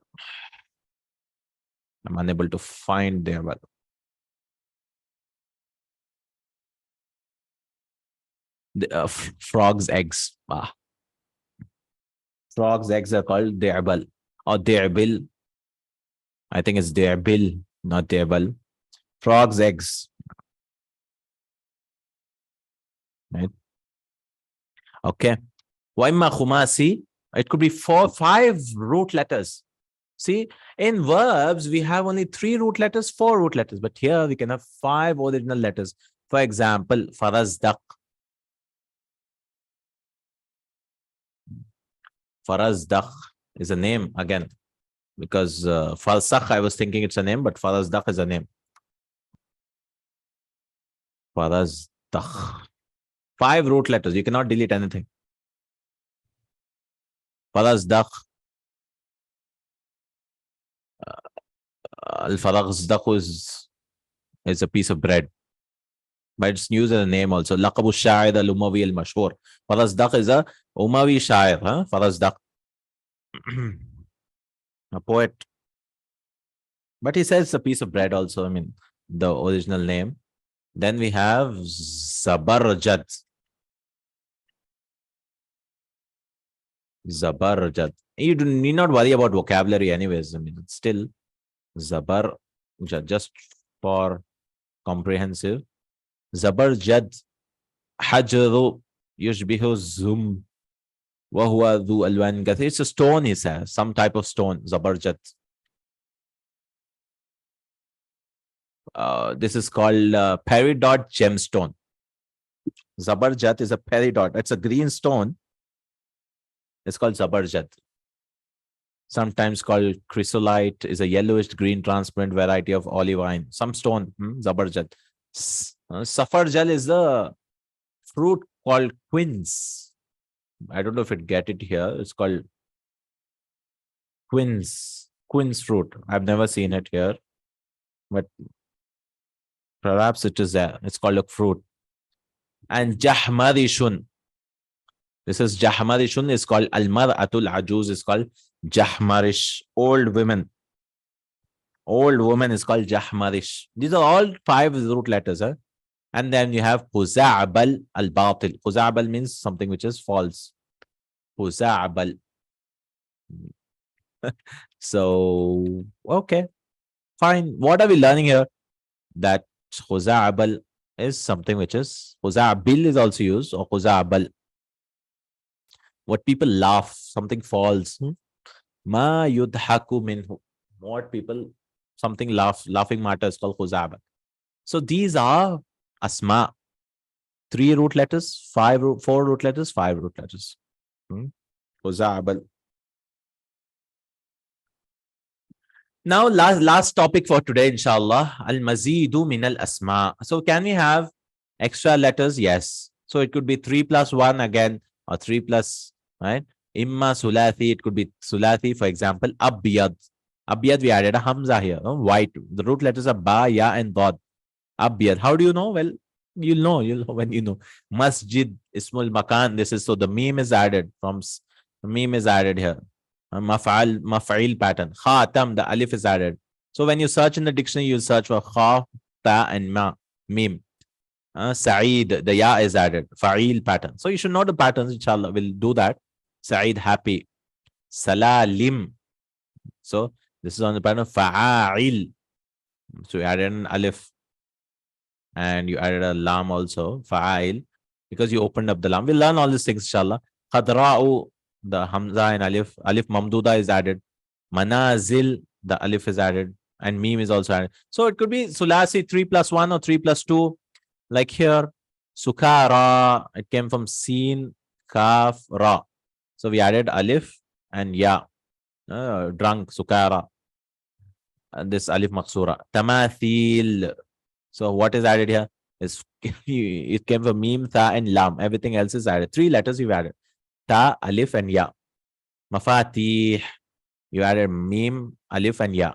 I'm unable to find Di'bal. Frogs' eggs. Frogs' eggs are called Di'bal or Di'bil. I think it's Di'bil, not Di'bal. Frogs' eggs. Right? Okay. Waimma khumasi. It could be 5 root letters. See, in verbs, we have only 3 root letters, 4 root letters. But here we can have 5 original letters. For example, farazdaq. Farazdaq is a name again. Because farsakh, I was thinking it's a name, but farazdaq is a name. Farazdaq. 5 root letters. You cannot delete anything. Farazdaq. Al-Farazdaq is a piece of bread. But it's used as a name also. Laqabu Sha'ir al-Umawi al-Mashhur. Farazdaq is a Umawi Sha'ir. Farazdaq. A poet. But he says it's a piece of bread also. I mean, the original name. Then we have Zabarjad. Zabarjad. You need not worry about vocabulary anyways. I mean, it's still Zabar, just for comprehensive. Zabarjad. حجر يشبه الزم وهو ذو ألوان كثير. It's a stone, he says, some type of stone. Zabarjat. This is called peridot gemstone. Zabarjat is a peridot. It's a green stone. It's called Zabarjat. Sometimes called chrysolite, is a yellowish green transparent variety of olivine. Some stone, Zabarjat. Safarjal is the fruit called quince. I don't know if it get it here. It's called quince fruit. I've never seen it here, but perhaps it is there. It's called a fruit. And jahmarishun. This is jahmarishun is called al-mar'atul ajuz is called jahmarish. Old women. Old woman is called jahmarish. These are all 5 root letters. Huh? And then you have huza'bal al-batil. Huza'bal means something which is false. Huza'bal. So, okay, fine. What are we learning here? That huza'bal is something which is, huza'bil is also used, or huza'bal. What people laugh, something false. Ma yudhaku minhu. What people, something laughing matter is called huza'bal. So these are asma. 3 root letters, 4 root letters, 5 root letters. Huza'bal. Now, last topic for today, inshallah. Al-mazidu min al-asma. So can we have extra letters? Yes. So it could be 3 plus 1 again, or 3 plus, right? Imma sulathi, it could be sulathi, for example, abiyad. Abiyad, we added a hamza here, white. The root letters are ba, ya, and dad. Abiyad. How do you know? Well, you'll know when you know. Masjid, ismul makan. This is, so the meme is added here. Maf'il pattern. Khatam, the alif is added. So when you search in the dictionary, you search for kha, ta, and ma, mim. Sa'id, the ya is added. Fa'il pattern. So you should know the patterns, inshallah. We'll do that. Sa'id, happy. Salalim. So this is on the pattern of fa'il. So you added an alif. And you added a lam also. Fa'il. Because you opened up the lam. We'll learn all these things, inshallah. Khadra'u, the hamza and alif mamduda is added. Manazil, the alif is added, and meme is also added. So it could be sulasi 3 plus 1 or 3 plus 2. Like here, sukara, it came from sin, kaf, ra. So we added alif and ya. Drunk, sukara. And this alif maksura. Tamathil. So what is added here is it came from meme, tha, and lam. Everything else is added. 3 letters you've added. Ta, alif, and ya. Mafatih, you added mim, alif, and ya.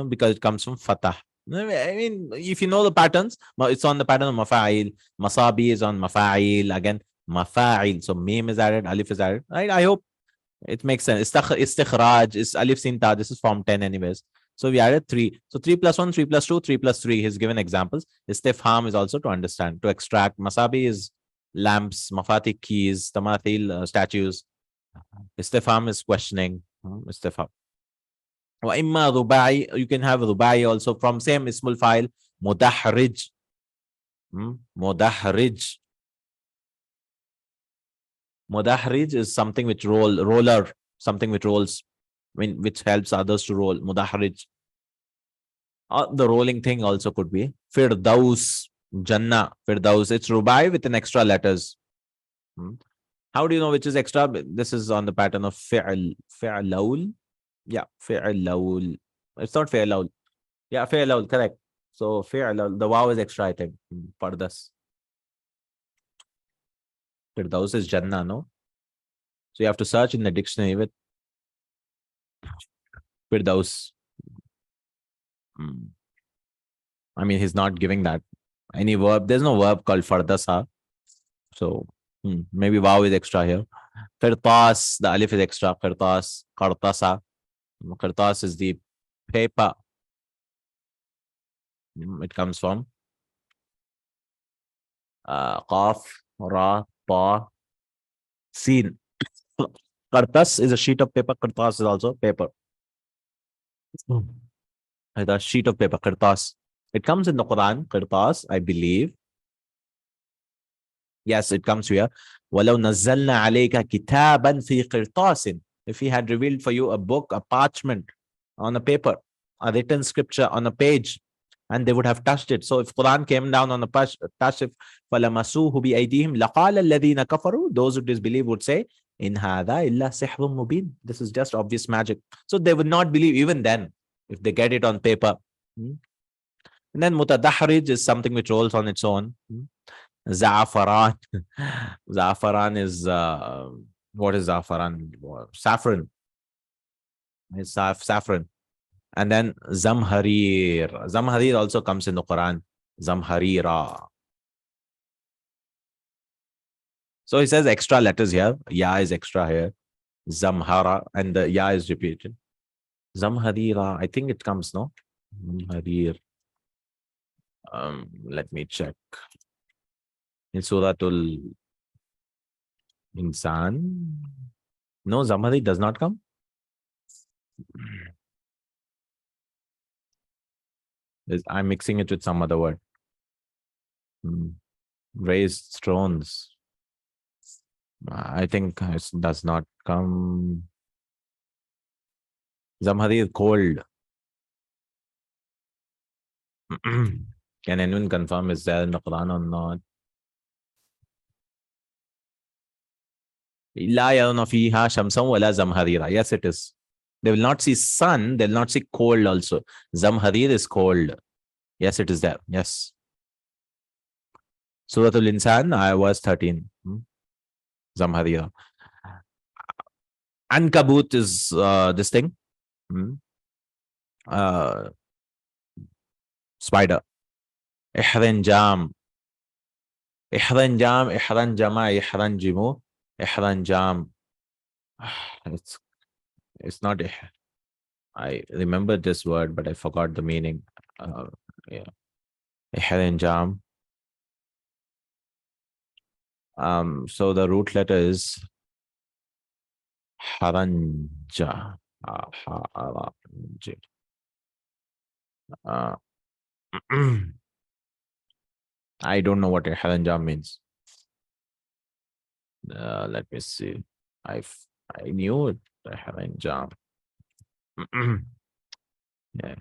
Because it comes from fatah. I mean, if you know the patterns, it's on the pattern of mafa'il. Masabi is on mafa'il. Again, mafa'il. So mim is added, alif is added. Right? I hope it makes sense. Istikhraj is alif sin ta. This is form 10 anyways. So we added 3. So 3 plus 1, 3 plus 2, 3 plus 3. He's given examples. Istifham is also to understand, to extract. Masabi is lamps, mafati keys, tamathil statues. Istifham is questioning. Istifham. Wa imma rubai, you can have rubai also from same ismul file. Mudahrij. Mudahrij. Mudahrij is something which roller, something which rolls, which helps others to roll. Mudahrij. The rolling thing also could be. Firdaus. Jannah, Firdaus. It's rubai with an extra letters. How do you know which is extra? This is on the pattern of fi'al. Fi'alaul. Yeah, fi'alaul. It's not fi'alaul. Yeah, fi'alaul, correct. So fi'alaul, the wow is extra, I think. Pardas. Firdaus is Jannah, no? So you have to search in the dictionary with Firdaus. I mean, he's not giving that. Any verb, there's no verb called fardasa. So maybe wow is extra here. Qirtas, the alif is extra. Qirtas, qartasa. Qirtas is the paper. It comes from qaf, ra, ta, sin. Qartas is a sheet of paper. Qirtas is also paper. The sheet of paper, qirtas. It comes in the Quran, qirtas, I believe. Yes, it comes here. وَلَوْ نَزَّلْنَا عَلَيْكَ كِتَابًا فِي قِرْطَاسٍ. If he had revealed for you a book, a parchment on a paper, a written scripture on a page, and they would have touched it. So if Quran came down on a touch, if فَلَمَسُوهُ بِأَيْدِيهِمْ لَقَالَ الَّذِينَ كَفَرُوا, those who disbelieve would say, إِنْ هَذَا إِلَّا سِحْرٌ مُبِينٌ. This is just obvious magic. So they would not believe even then if they get it on paper. And then mutadahrij is something which rolls on its own. Za'afaran. Za'afaran is what is za'afaran? Saffron. It's saffron. And then zamharir. Zamharir also comes in the Quran. Zamharira. So he says extra letters here. Ya is extra here. Zamhara. And the ya is repeated. Zamharira. I think it comes, no? Zamharir. Let me check. In Suratul Insan. No, Zamharir does not come. I'm mixing it with some other word. Raised thrones. I think it does not come. Zamharir is cold. Can anyone confirm is there in the Quran or not? La yaruna fiha shamsan wala zamharira. Yes, it is. They will not see sun, they will not see cold also. Zamharir is cold. Yes, it is there. Yes. Suratul Insan, I was 13. Zamharira. Ankabut is this thing. Spider. Ihranjam. Ihranjam, ihranjama, ihranjimu, ihranjam. It's not. I remember this word, but I forgot the meaning. Yeah. Ihranjam. So the root letter is haranja. I don't know what a haranjam means. Let me see. I knew it. A haranjam. Yeah.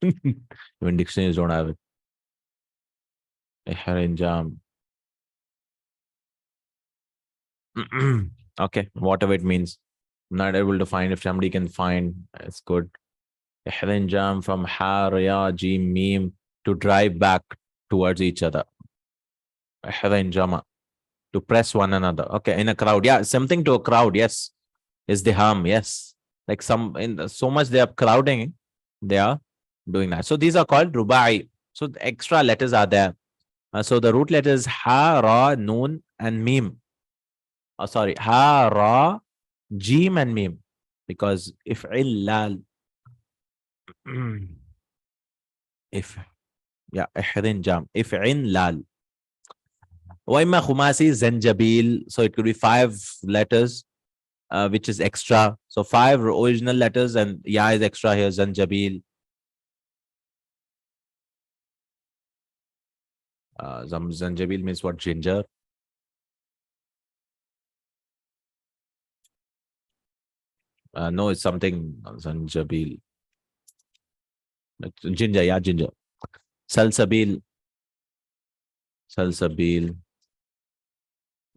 Even dictionaries don't have it. A haranjam. Okay, whatever it means. I'm not able to find. If somebody can find, it's good. Ihranjam from ha, ya, jim, mim, to drive back towards each other. Ihranjama, to press one another. Okay, in a crowd. Yeah, something to a crowd. Yes, is the harm. Yes, like so much they are crowding, they are doing that. So these are called rubai. So the extra letters are there. So the root letters ha, ra, noon, and mim. Oh, sorry, ha, ra, jim, and mim. Because if illal, ihrinjam, if in lal. Waima khumasi zanjabil. So it could be 5 letters, which is extra. So 5 original letters and ya is extra here, zanjabil. Zanjabil means what? Ginger. No, it's something zanjabil. Ginger, yeah, ginger. Salsabil. Salsabil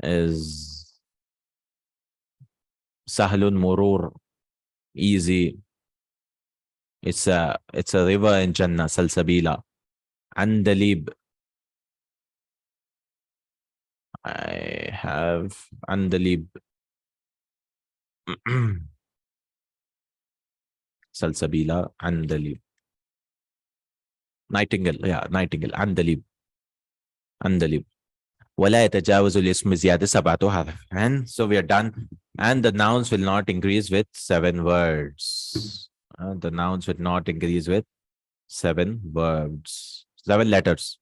is sahlun murur, easy. It's a river in Jannah, Salsabila. Andalib. I have Andalib. Salsabila, Andalib. Nightingale, yeah, nightingale, Andalib. Andalib. ولا يتجاوز الاسم زيادة 7 حرف. And so we are done. And the nouns will not increase with 7 words. The nouns will not increase with 7 words. 7 letters.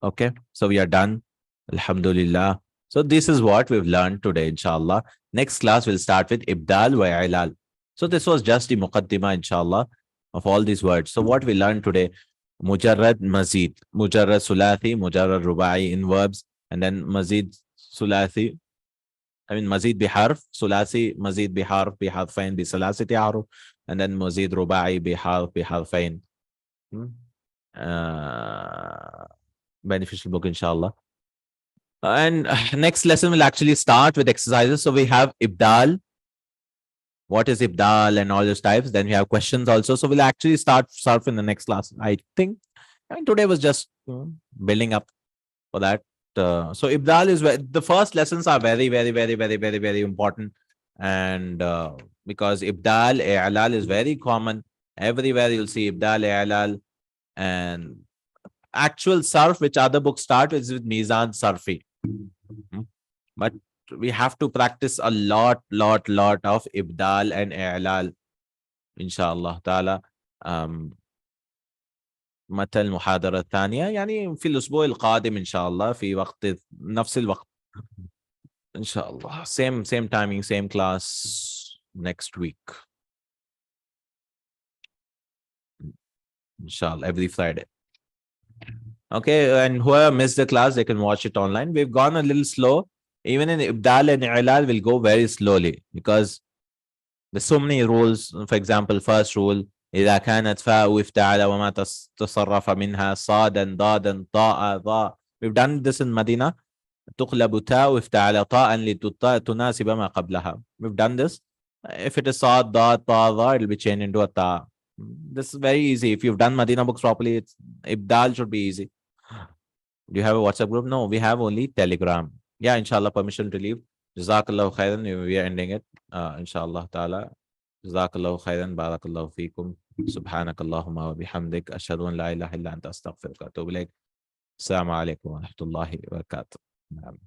Okay, so we are done. Alhamdulillah. So this is what we've learned today, inshallah. Next class will start with Ibdal wa Ilal. So this was just the Muqaddimah, inshallah, of all these words. So what we learned today, Mujarrad, mazid. Mujarrad sulathi, mujarrad rubai in verbs, and then mazid sulathi. I mean, mazid biharf, sulasi, mazid biharf, biharfain, bisalasati haruf, and then mazid rubai, biharf, biharfain. Beneficial book, inshallah. And next lesson will actually start with exercises. So we have ibdal. What is ibdal and all those types. Then we have questions also. So we'll actually start surf in the next class, I think. And today was just building up for that. So ibdal is the first lessons are very, very, very, very, very, very important. And because ibdal, i'lal is very common. Everywhere you'll see ibdal, i'lal. And actual sarf, which other books start with mizan sarfi. But we have to practice a lot of ibdal and i'lal, inshallah ta'ala. متى المحاضرة الثانية؟ يعني في الأسبوع القادم إن شاء الله في وقت نفس الوقت إن شاء الله. Same timing, same class next week. Inshallah, every Friday. Okay, and whoever missed the class, they can watch it online. We've gone a little slow. Even in Ibdal and I'lal, we'll go very slowly because there's so many rules. For example, first rule, إذا كانت فاء افتعل وما تصرف منها صادا ضادا طاء ضاء. We've done this in Medina. تقلب تاء افتعل طاء لتناسب ما قبلها. We've done this. If it is صاد ضاد طاء ضاء, it'll be changed into a ta. This is very easy. If you've done Medina books properly, it's Ibdal should be easy. Do you have a WhatsApp group? No, we have only Telegram. Yeah, inshallah, permission to leave. Jazakallahu khairan. We are ending it. Inshallah ta'ala. Jazakallahu khairan. Barakallahu feekum. Subhanakallahumma wa bihamdik. Ashhadu an la ilaha illa anta astaghfiruka wa atubu ilayk. Assalamu alaikum wa rahmatullahi wa barakatuh.